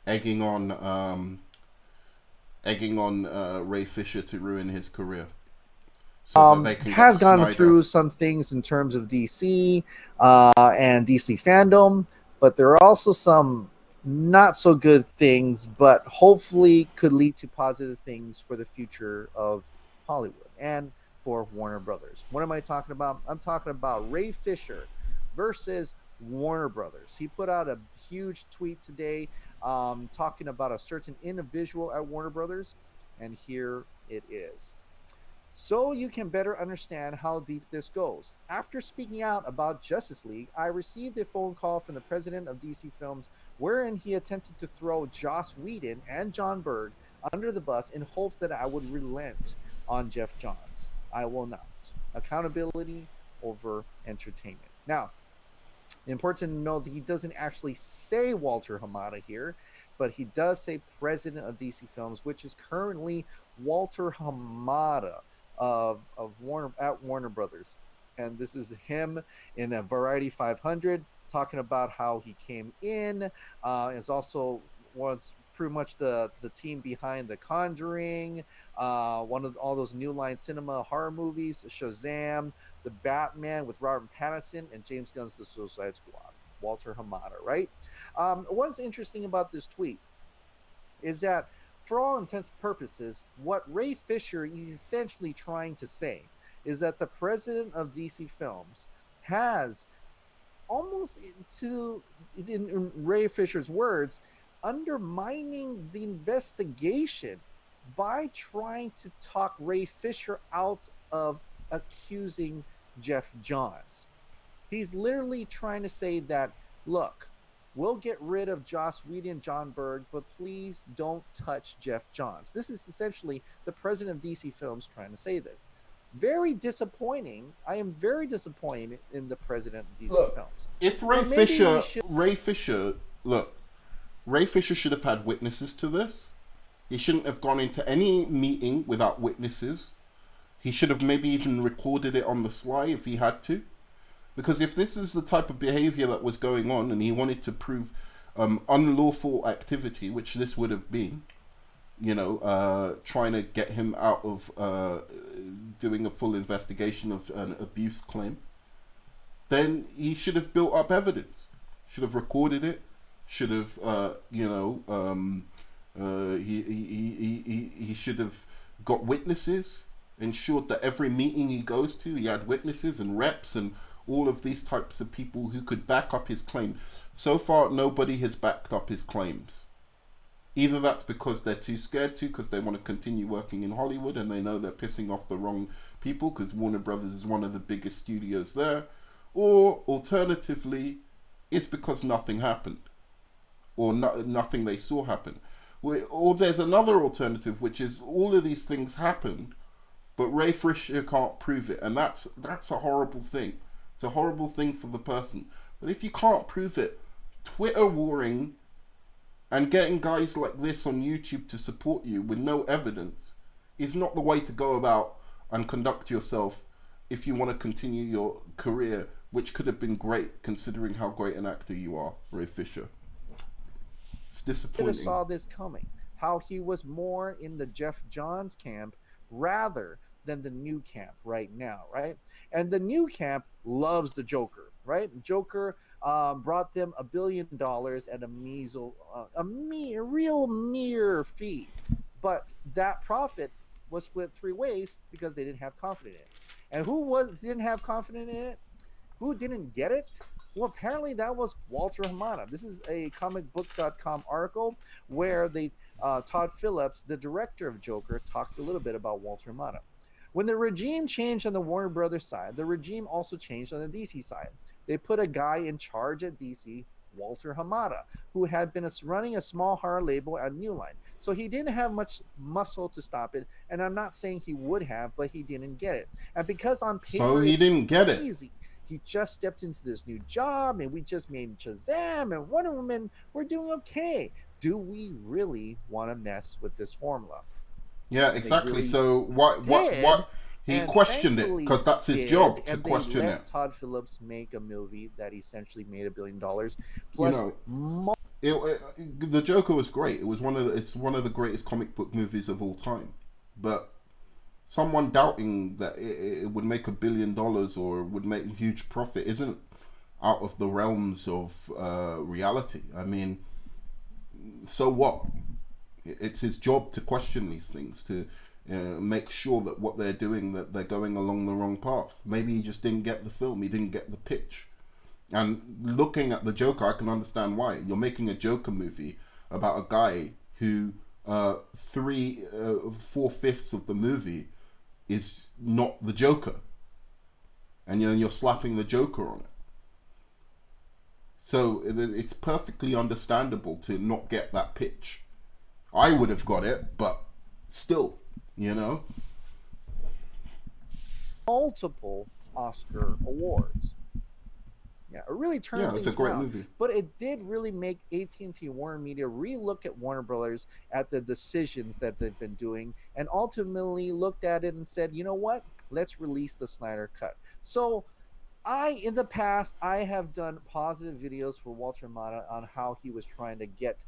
egging on Ray Fisher to ruin his career, so that they can
Has
get
gone
Snyder.
through some things in terms of DC and DC fandom, but there are also some not so good things, but hopefully could lead to positive things for the future of Hollywood and for Warner Brothers. What am I talking about? I'm talking about Ray Fisher versus Warner Brothers. He put out a huge tweet today talking about a certain individual at Warner Brothers, and here it is. So you can better understand how deep this goes. After speaking out about Justice League, I received a phone call from the president of DC Films wherein he attempted to throw Joss Whedon and John Berg under the bus in hopes that I would relent on Jeff Johns. I will not. Accountability over entertainment. Now, important to know that he doesn't actually say Walter Hamada here, but he does say president of DC Films, which is currently Walter Hamada of Warner Brothers. And this is him in a Variety 500 talking about how he came in. Is also was pretty much the team behind The Conjuring, one of all those New Line Cinema horror movies, Shazam, The Batman with Robert Pattinson, and James Gunn's The Suicide Squad. Walter Hamada, right? What's interesting about this tweet is that, for all intents and purposes, what Ray Fisher is essentially trying to say is that the president of DC Films has, almost in Ray Fisher's words, undermining the investigation by trying to talk Ray Fisher out of accusing Jeff Johns. He's literally trying to say that, look, we'll get rid of Joss Whedon, John Berg, but please don't touch Jeff Johns. This is essentially the president of DC Films trying to say this. Very disappointing. I am very disappointed in the president of DC Films.
If Ray Fisher should have had witnesses to this. He shouldn't have gone into any meeting without witnesses. He should have maybe even recorded it on the sly if he had to. Because if this is the type of behavior that was going on and he wanted to prove unlawful activity, which this would have been, trying to get him out of doing a full investigation of an abuse claim, then he should have built up evidence, should have recorded it, should have, he should have got witnesses, ensured that every meeting he goes to, he had witnesses and reps and all of these types of people who could back up his claim. So far, nobody has backed up his claims. Either that's because they're too scared to, because they want to continue working in Hollywood and they know they're pissing off the wrong people, because Warner Brothers is one of the biggest studios there, or alternatively, it's because nothing happened, or nothing they saw happen. Or there's another alternative, which is all of these things happened, but Ray Fisher can't prove it, and that's a horrible thing. It's a horrible thing for the person. But if you can't prove it, Twitter warring and getting guys like this on YouTube to support you with no evidence is not the way to go about and conduct yourself if you want to continue your career, which could have been great considering how great an actor you are, Ray Fisher. It's disappointing.
Could have saw this coming. How he was more in the Jeff Johns camp rather than the new camp right now, right? And the new camp loves the Joker, right? Joker brought them $1 billion at a real mere fee, but that profit was split three ways because they didn't have confidence in it. And who didn't have confidence in it? Who didn't get it? Well, apparently that was Walter Hamada. This is a comicbook.com article where Todd Phillips, the director of Joker, talks a little bit about Walter Hamada. When the regime changed on the Warner Brothers side, the regime also changed on the DC side. They put a guy in charge at DC, Walter Hamada, who had been running a small horror label at New Line. So he didn't have much muscle to stop it, and I'm not saying he would have, but he didn't get it. And because on paper
he didn't get it.
Easy, he just stepped into this new job, and we just made Shazam and Wonder Woman. We're doing okay. Do we really want to mess with this formula?
Yeah, exactly.
Really
so what He
And
questioned it
thankfully
because that's his
did,
job to
and they
question
let
it.
Todd Phillips make a movie that essentially made $1 billion.
You
Plus,
know, the Joker was great. It was it's one of the greatest comic book movies of all time. But someone doubting that it would make $1 billion or would make a huge profit isn't out of the realms of reality. I mean, so what? It's his job to question these things, to make sure that what they're doing, that they're going along the wrong path. Maybe he just didn't get the film, he didn't get the pitch. And looking at the Joker, I can understand why. You're making a Joker movie about a guy who 4/5 of the movie is not the Joker, and you're slapping the Joker on it. So it's perfectly understandable to not get that pitch. I would have got it, but still,
multiple Oscar awards. Yeah, it really turned things
it's a great
around.
movie.
But it did really make AT&T Warner Media relook at Warner Brothers, at the decisions that they've been doing, and ultimately looked at it and said, you know what? Let's release the Snyder Cut. So in the past, I have done positive videos for Walter Mata on how he was trying to get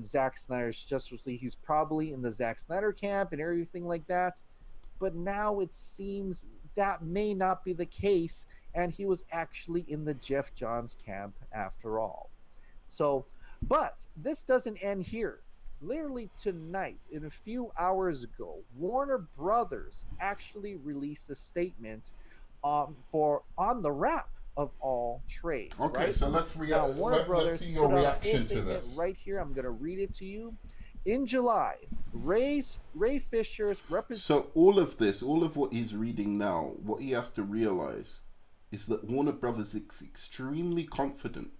Zack Snyder's Justice League. He's probably in the Zack Snyder camp and everything like that. But now it seems that may not be the case, and he was actually in the Jeff Johns camp after all. So, but this doesn't end here. Literally tonight, in a few hours ago, Warner Brothers actually released a statement on the wrap of all trades.
Okay,
right?
so let's
see your
reaction to this.
Right here, I'm going to read it to you. In July, Ray Fisher's
So all of what he's reading now, what he has to realize is that Warner Brothers is extremely confident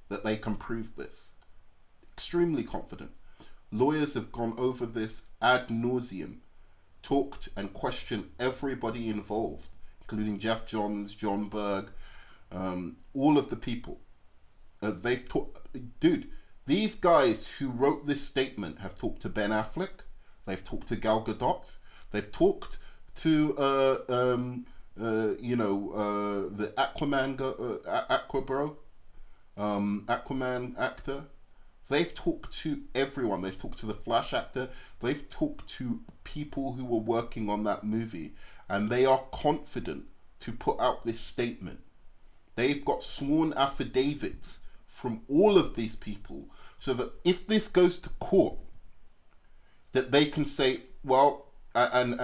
that they can prove this. Extremely confident. Lawyers have gone over this ad nauseum, talked and questioned everybody involved, including Jeff Johns, John Berg, all of the people. They've talked, dude. These guys who wrote this statement have talked to Ben Affleck. They've talked to Gal Gadot. They've talked to the Aquaman actor. They've talked to everyone. They've talked to the Flash actor. They've talked to people who were working on that movie, and they are confident to put out this statement. They've got sworn affidavits from all of these people, so that if this goes to court, that they can say, well, and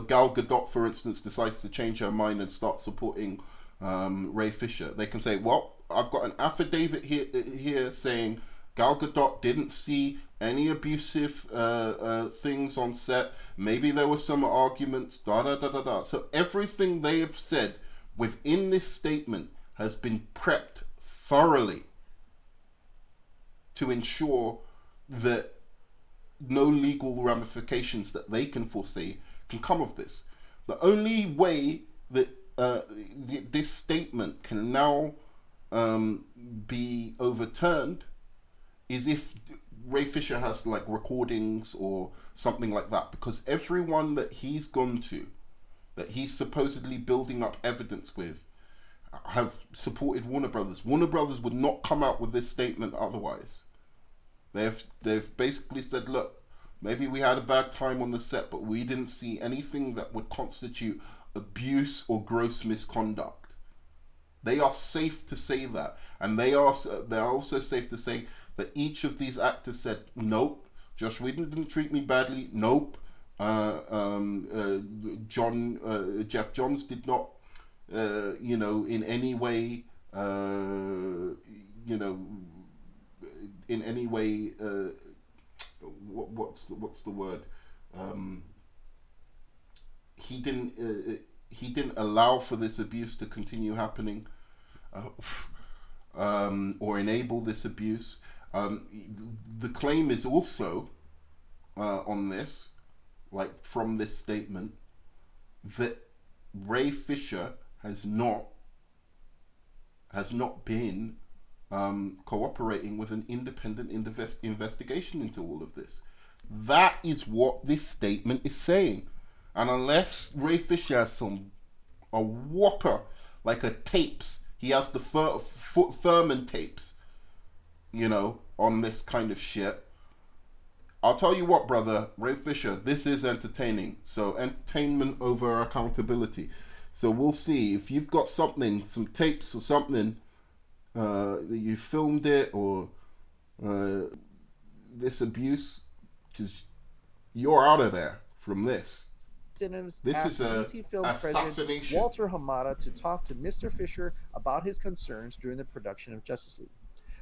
Gal Gadot, for instance, decides to change her mind and start supporting Ray Fisher. They can say, well, I've got an affidavit here saying Gal Gadot didn't see any abusive things on set. Maybe there were some arguments, So everything they have said within this statement has been prepped thoroughly to ensure that no legal ramifications that they can foresee can come of this. The only way that this statement can now be overturned is if Ray Fisher has like recordings or something like that, because everyone that he's gone to, that he's supposedly building up evidence with, have supported Warner Brothers. Warner Brothers would not come out with this statement otherwise. They've basically said, look, maybe we had a bad time on the set, but we didn't see anything that would constitute abuse or gross misconduct. They are safe to say that, and they're also safe to say that each of these actors said, nope, Josh Whedon didn't treat me badly. Nope, Jeff Johns did not, in any way, in any way, what's the word? He didn't allow for this abuse to continue happening, or enable this abuse. The claim is also on this, like from this statement, that Ray Fisher has not been cooperating with an independent investigation into all of this. That is what this statement is saying. And unless Ray Fisher has a whopper, like a tapes, he has the Furman tapes, on this kind of shit. I'll tell you what, brother, Ray Fisher, this is entertaining. So entertainment over accountability. So we'll see if you've got something, some tapes or something, that you filmed it or this abuse, just you're out of there from this. This is a
DC Films
assassination.
President Walter Hamada to talk to Mr. Fisher about his concerns during the production of Justice League.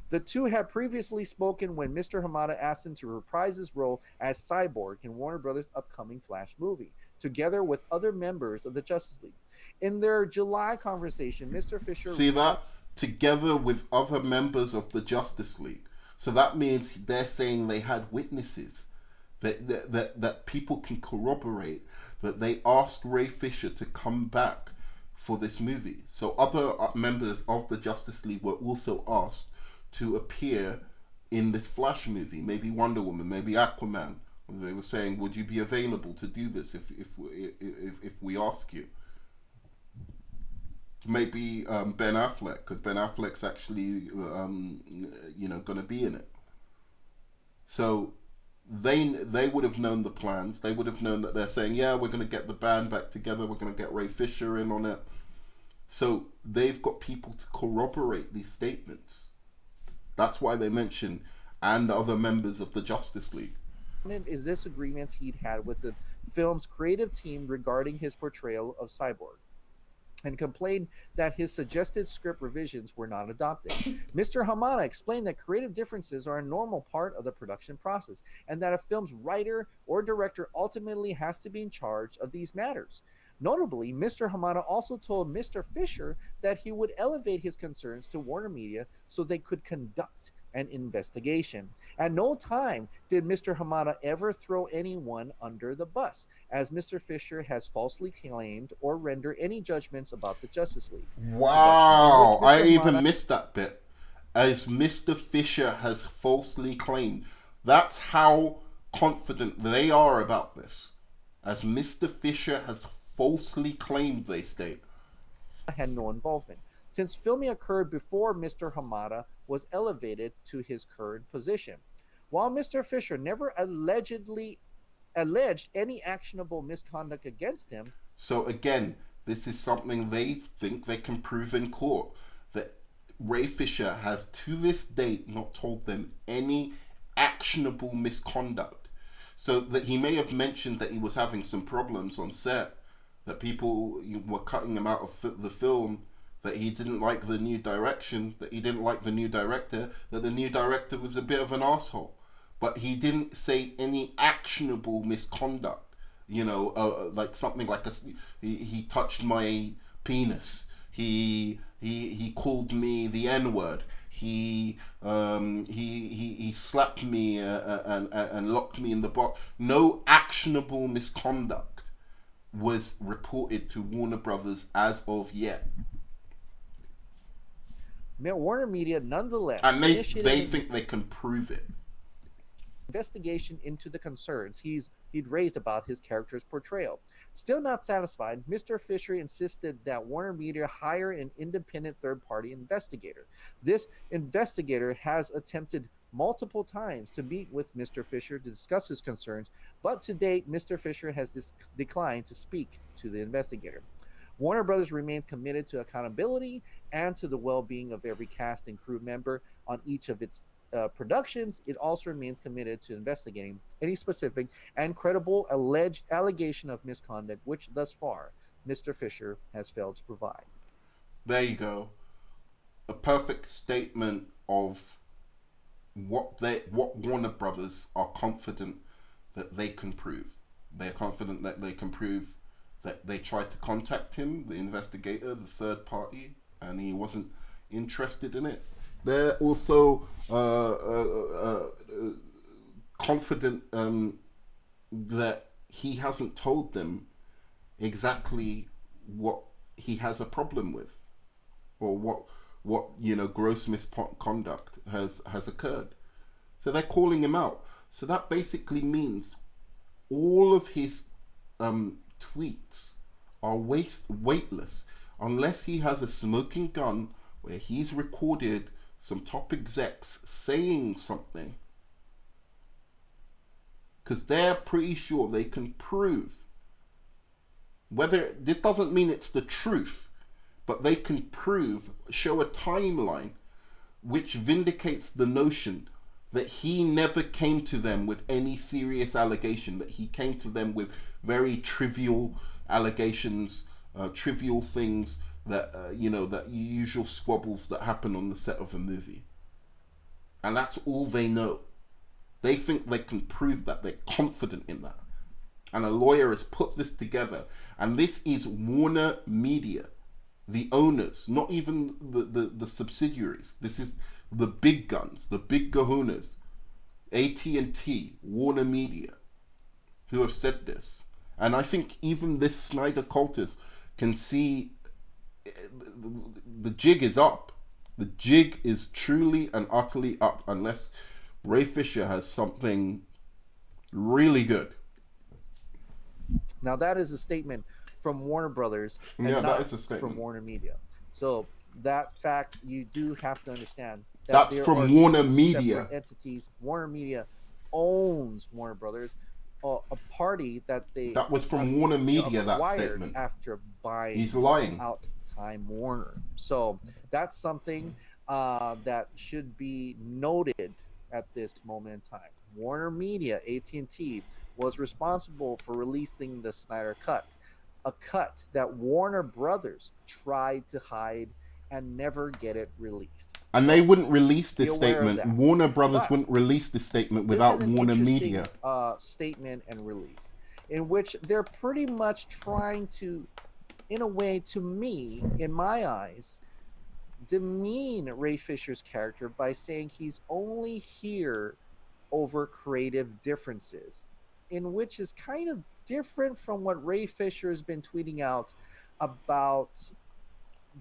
The two had previously spoken when Mr. Hamada asked him to reprise his role as Cyborg in Warner Brothers' upcoming Flash movie, together with other members of the Justice League. In their July conversation, Mr. Fisher...
See that? Together with other members of the Justice League. So that means they're saying they had witnesses, that people can corroborate that they asked Ray Fisher to come back for this movie. So other members of the Justice League were also asked to appear in this Flash movie, maybe Wonder Woman, maybe Aquaman. They were saying, would you be available to do this if we ask you? Maybe Ben Affleck, because Ben Affleck's actually going to be in it. So they would have known the plans. They would have known that they're saying, yeah, we're going to get the band back together, we're going to get Ray Fisher in on it. So they've got people to corroborate these statements. That's why they mention and other members of the Justice League.
Is disagreements he'd had with the film's creative team regarding his portrayal of Cyborg, and complained that his suggested script revisions were not adopted. Mr. Hamada explained that creative differences are a normal part of the production process, and that a film's writer or director ultimately has to be in charge of these matters. Notably, Mr. Hamada also told Mr. Fisher that he would elevate his concerns to Warner Media so they could conduct an investigation. At no time did Mr. Hamada ever throw anyone under the bus, as Mr. Fisher has falsely claimed, or render any judgments about the Justice League.
Wow, I even missed that bit. As Mr. Fisher has falsely claimed. That's how confident they are about this. As Mr. Fisher has falsely claimed, they state.
Had no involvement, since filming occurred before Mr. Hamada was elevated to his current position. While Mr. Fisher never alleged any actionable misconduct against him.
So again, this is something they think they can prove in court, that Ray Fisher has to this date not told them any actionable misconduct. So that he may have mentioned that he was having some problems on set, that people were cutting him out of the film, that he didn't like the new direction, that he didn't like the new director, that the new director was a bit of an asshole. But he didn't say any actionable misconduct, like something like he touched my penis, he called me the N-word, he slapped me and locked me in the box. No actionable misconduct was reported to Warner Brothers as of yet.
Warner Media nonetheless,
and they think they can prove it.
Investigation into the concerns he'd raised about his character's portrayal. Still not satisfied, Mr. Fisher insisted that Warner Media hire an independent third-party investigator. This investigator has attempted multiple times to meet with Mr. Fisher to discuss his concerns, but to date, Mr. Fisher has declined to speak to the investigator. Warner Brothers remains committed to accountability and to the well-being of every cast and crew member on each of its productions. It also remains committed to investigating any specific and credible alleged allegation of misconduct, which thus far Mr. Fisher has failed to provide.
There you go. A perfect statement of what Warner Brothers are confident that they can prove. They're confident that they can prove that they tried to contact him, the investigator, the third party, and he wasn't interested in it. They're also confident that he hasn't told them exactly what he has a problem with, or what gross misconduct has occurred. So they're calling him out. So that basically means all of his tweets are weightless unless he has a smoking gun where he's recorded some top execs saying something, because they're pretty sure they can prove whether, this doesn't mean it's the truth, but they can prove, show a timeline which vindicates the notion that he never came to them with any serious allegation, that he came to them with very trivial allegations, trivial things that, that usual squabbles that happen on the set of a movie. And that's all they know. They think they can prove that. They're confident in that. And a lawyer has put this together. And this is Warner Media, the owners, not even the subsidiaries. This is the big guns, the big kahunas, AT&T, Warner Media, who have said this. And I think even this Snyder cultist can see the jig is up. The jig is truly and utterly up, unless Ray Fisher has something really good.
Now that is a statement from Warner Brothers and
Yeah,
not
that is a statement
from Warner Media. So that fact you do have to understand. That
that's
there
from
are
Warner
two
Media
separate entities. Warner Media owns Warner Brothers, a party that they
that was from Warner Media. That
acquired
statement.
after buying
He's lying.
out Time Warner. So that's something that should be noted at this moment in time. Warner Media, AT&T, was responsible for releasing the Snyder Cut, a cut that Warner Brothers tried to hide and never get it released.
And they wouldn't release this
Be aware of
statement.
that.
Warner Brothers
But
wouldn't release this statement
this
without
is an
Warner
interesting,
Media.
Statement and release, in which they're pretty much trying to, in a way, to me, in my eyes, demean Ray Fisher's character by saying he's only here over creative differences, in which is kind of different from what Ray Fisher has been tweeting out about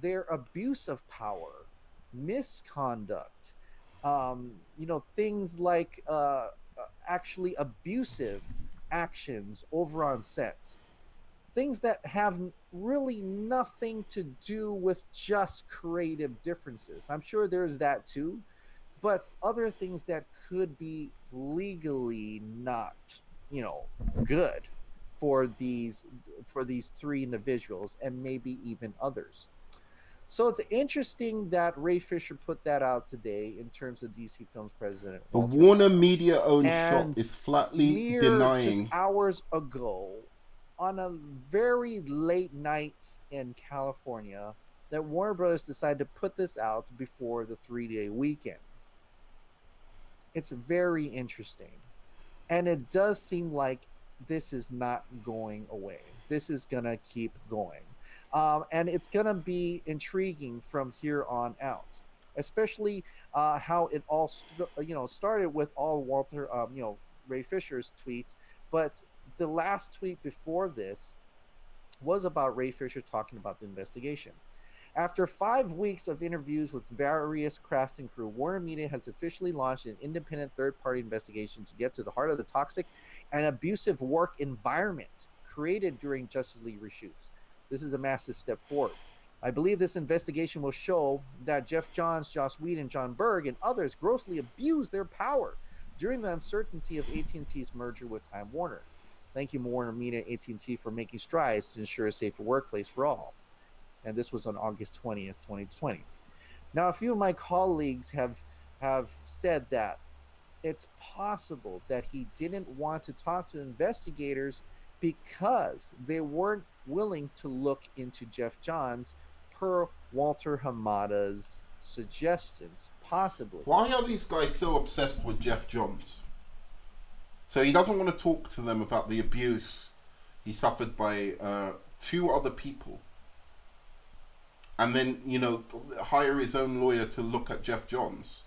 their abuse of power, misconduct, things like actually abusive actions over on set, things that have really nothing to do with just creative differences. I'm sure there's that too, but other things that could be legally not, good for these three individuals and maybe even others. So it's interesting that Ray Fisher put that out today in terms of DC Films president.
The
Walter
Warner
Hamada.
Media owned shop
And
is flatly
mere
denying.
just hours ago, on a very late night in California, that Warner Brothers decided to put this out before the 3-day weekend. It's very interesting. And it does seem like this is not going away. This is going to keep going. And it's going to be intriguing from here on out, especially how it all started with all Walter, Ray Fisher's tweets. But the last tweet before this was about Ray Fisher talking about the investigation. After 5 weeks of interviews with various cast and crew, Warner Media has officially launched an independent third-party investigation to get to the heart of the toxic and abusive work environment created during Justice League reshoots. This is a massive step forward. I believe this investigation will show that Jeff Johns, Joss Whedon, John Berg, and others grossly abused their power during the uncertainty of AT&T's merger with Time Warner. Thank you, Warner Media and AT&T, for making strides to ensure a safer workplace for all. And this was on August 20th, 2020. Now, a few of my colleagues have said that it's possible that he didn't want to talk to investigators because they weren't willing to look into Jeff Johns per Walter Hamada's suggestions, possibly.
Why are these guys so obsessed with Jeff Johns? So he doesn't want to talk to them about the abuse he suffered by 2 other people. And then, hire his own lawyer to look at Jeff Johns.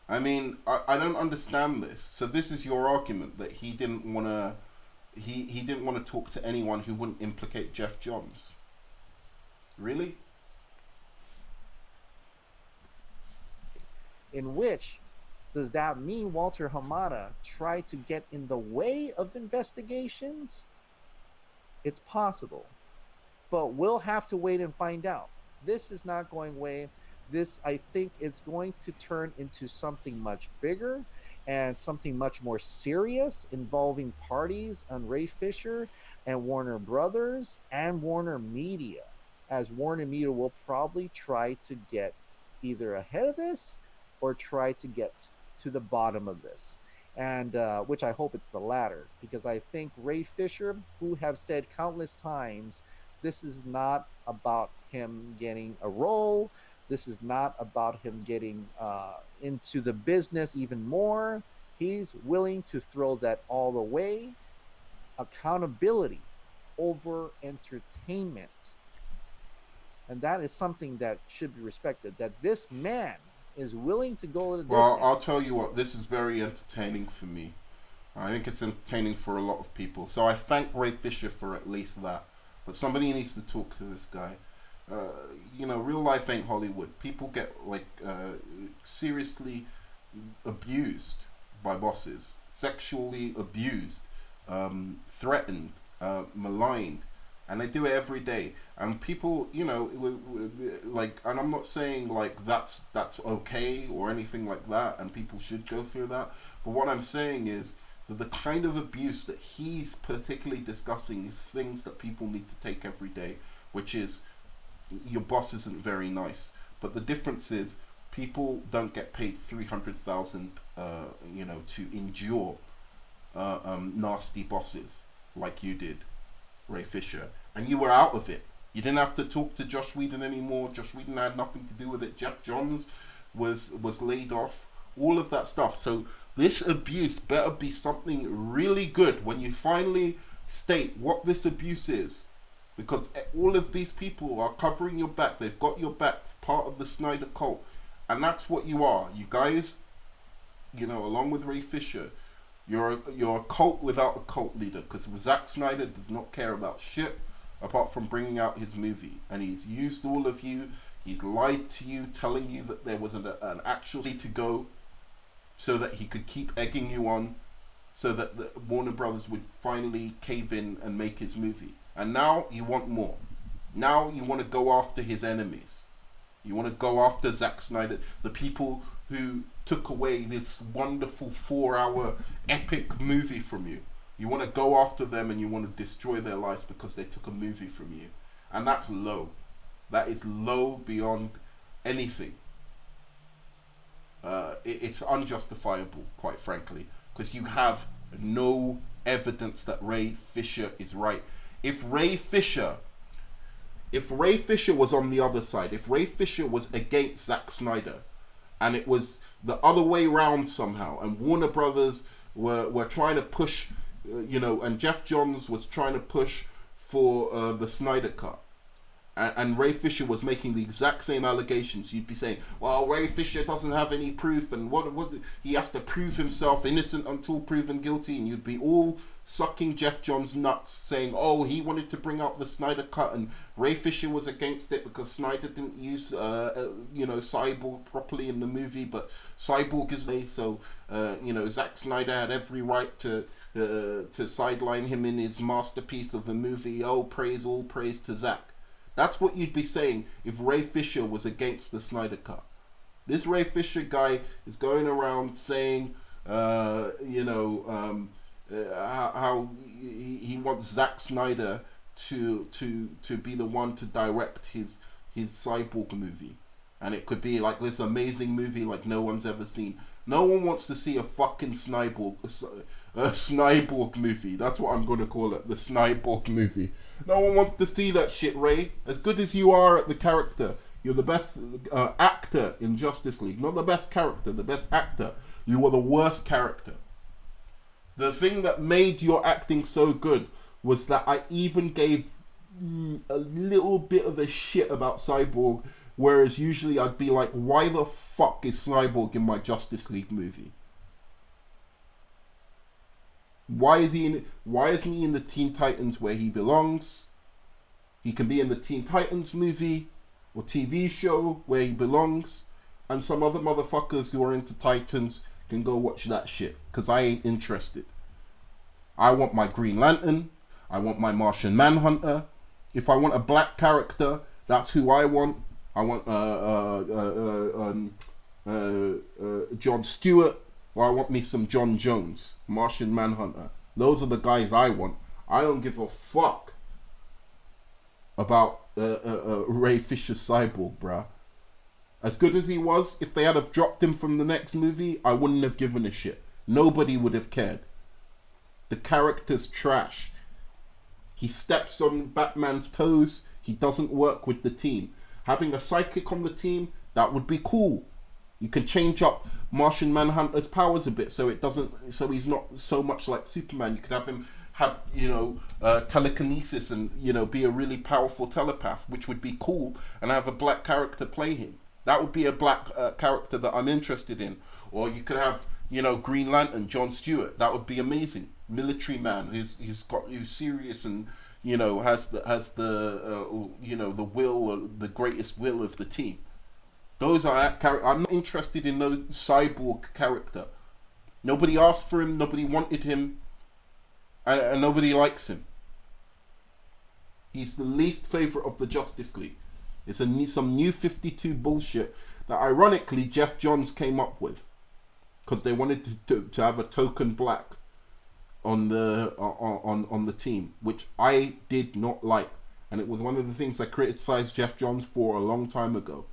I mean, I don't understand this. So this is your argument that he didn't want to he didn't want to talk to anyone who wouldn't implicate Jeff Johns. Really?
In which, does that mean Walter Hamada tried to get in the way of investigations? It's possible, but we'll have to wait and find out. This is not going away. This, I think, is going to turn into something much bigger and something much more serious involving parties on Ray Fisher and Warner Brothers and Warner Media, as Warner Media will probably try to get either ahead of this or try to get to the bottom of this. And which I hope it's the latter, because I think Ray Fisher, who have said countless times, this is not about him getting a role. This is not about him getting into the business even more. He's willing to throw that all away. Accountability over entertainment. And that is something that should be respected. That this man is willing to go to the distance.
Well, I'll tell you what, this is very entertaining for me. I think it's entertaining for a lot of people. So I thank Ray Fisher for at least that. But somebody needs to talk to this guy. Real life ain't Hollywood. People get seriously abused by bosses, sexually abused, threatened, maligned, and they do it every day. And people, and I'm not saying like that's okay or anything like that, and people should go through that. But what I'm saying is that the kind of abuse that he's particularly discussing is things that people need to take every day, which is your boss isn't very nice. But the difference is people don't get paid $300,000, to endure nasty bosses like you did, Ray Fisher, and you were out of it. You didn't have to talk to Joss Whedon anymore. Joss Whedon had nothing to do with it. Jeff Johns was laid off. All of that stuff. So this abuse better be something really good when you finally state what this abuse is. Because all of these people are covering your back. They've got your back, part of the Snyder Cult. And that's what you are. You guys, along with Ray Fisher, you're a cult without a cult leader. Because Zack Snyder does not care about shit apart from bringing out his movie. And he's used all of you. He's lied to you, telling you that there was an actual way to go so that he could keep egging you on, so that the Warner Brothers would finally cave in and make his movie. And now you want more. Now you want to go after his enemies. You want to go after Zack Snyder, the people who took away this wonderful 4-hour epic movie from you. You want to go after them and you want to destroy their lives because they took a movie from you. And that's low. That is low beyond anything. It's unjustifiable, quite frankly, because you have no evidence that Ray Fisher is right. If Ray Fisher was on the other side, if Ray Fisher was against Zack Snyder, and it was the other way round somehow, and Warner Brothers were trying to push, and Jeff Johns was trying to push for the Snyder Cut, and Ray Fisher was making the exact same allegations, you'd be saying, well, Ray Fisher doesn't have any proof, and what he has to prove himself innocent until proven guilty, and you'd be all sucking Jeff Johns nuts, saying, oh, he wanted to bring out the Snyder Cut, and Ray Fisher was against it because Snyder didn't use, Cyborg properly in the movie, but Cyborg is there, so, Zack Snyder had every right to sideline him in his masterpiece of the movie. Oh, all praise to Zack. That's what you'd be saying if Ray Fisher was against the Snyder Cut. This Ray Fisher guy is going around saying, how he wants Zack Snyder to be the one to direct his Cyborg movie, and it could be like this amazing movie like no one's ever seen. No one wants to see a fucking Snyborg movie. That's what I'm going to call it, the Snyborg movie. No one wants to see that shit, Ray. As good as you are at the character, you're the best actor in Justice League. Not the best character, the best actor. You were the worst character. The thing that made your acting so good was that I even gave a little bit of a shit about Cyborg, whereas usually I'd be like, why the fuck is Cyborg in my Justice League movie? Why isn't he in the Teen Titans where he belongs? He can be in the Teen Titans movie or TV show where he belongs, and some other motherfuckers who are into Titans can go watch that shit, because I ain't interested. I want my Green Lantern, I want my Martian Manhunter. If I want a black character, that's who I want. I want John Stewart, or I want me some John Jones, Martian Manhunter. Those are the guys I want. I don't give a fuck about Ray Fisher Cyborg, bruh. As good as he was, if they had have dropped him from the next movie, I wouldn't have given a shit. Nobody would have cared. The character's trash. He steps on Batman's toes. He doesn't work with the team. Having a psychic on the team, that would be cool. You can change up Martian Manhunter's powers a bit so it doesn't, so he's not so much like Superman. You could have him have, you know, telekinesis and, you know, be a really powerful telepath, which would be cool, and have a black character play him. That would be a black character that I'm interested in. Or you could have, you know, Green Lantern, John Stewart. That would be amazing. Military man who's serious and, you know, has the you know, the will, the greatest will of the team. Those are I'm not interested in no cyborg character. Nobody asked for him. Nobody wanted him, and nobody likes him. He's the least favorite of the Justice League. It's some new 52 bullshit that ironically Jeff Johns came up with, because they wanted to have a token black on the team, which I did not like, and it was one of the things I criticized Jeff Johns for a long time ago.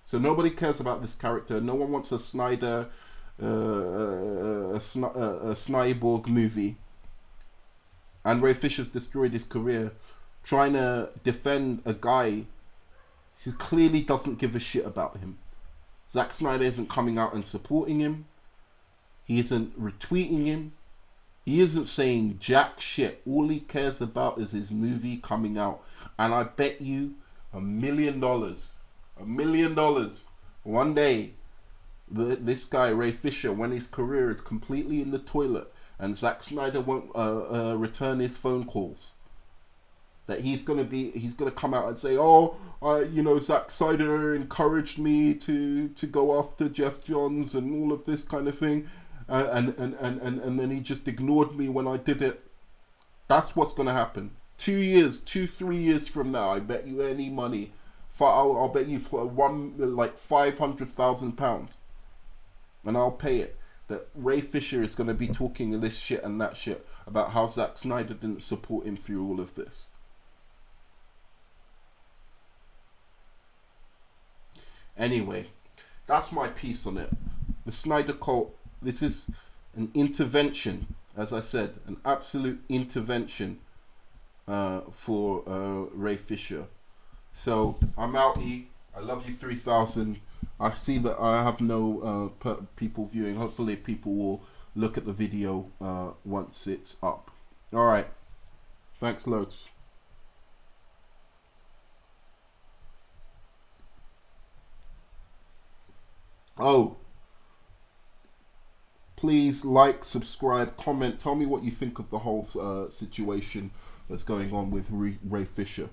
So nobody cares about this character. No one wants a Snyder, a Snyborg movie. And Ray Fisher's destroyed his career trying to defend a guy who clearly doesn't give a shit about him. Zack Snyder isn't coming out and supporting him. He isn't retweeting him. He isn't saying jack shit. All he cares about is his movie coming out. And I bet you $1 million, one day, this guy, Ray Fisher, when his career is completely in the toilet and Zack Snyder won't return his phone calls, that he's gonna come out and say, oh, you know, Zack Snyder encouraged me to go after Jeff Johns and all of this kind of thing, and then he just ignored me when I did it. That's what's gonna happen. 3 years from now, I bet you any money, I'll bet you for £500,000, and I'll pay it, that Ray Fisher is gonna be talking this shit and that shit about how Zack Snyder didn't support him through all of this. Anyway, that's my piece on it. The Snyder Cult, this is an intervention, as I said, an absolute intervention for Ray Fisher. So, I'm outie. I love you 3000. I see that I have no people viewing. Hopefully people will look at the video once it's up. Alright. Thanks loads. Oh, please like, subscribe, comment. Tell me what you think of the whole situation that's going on with Ray Fisher.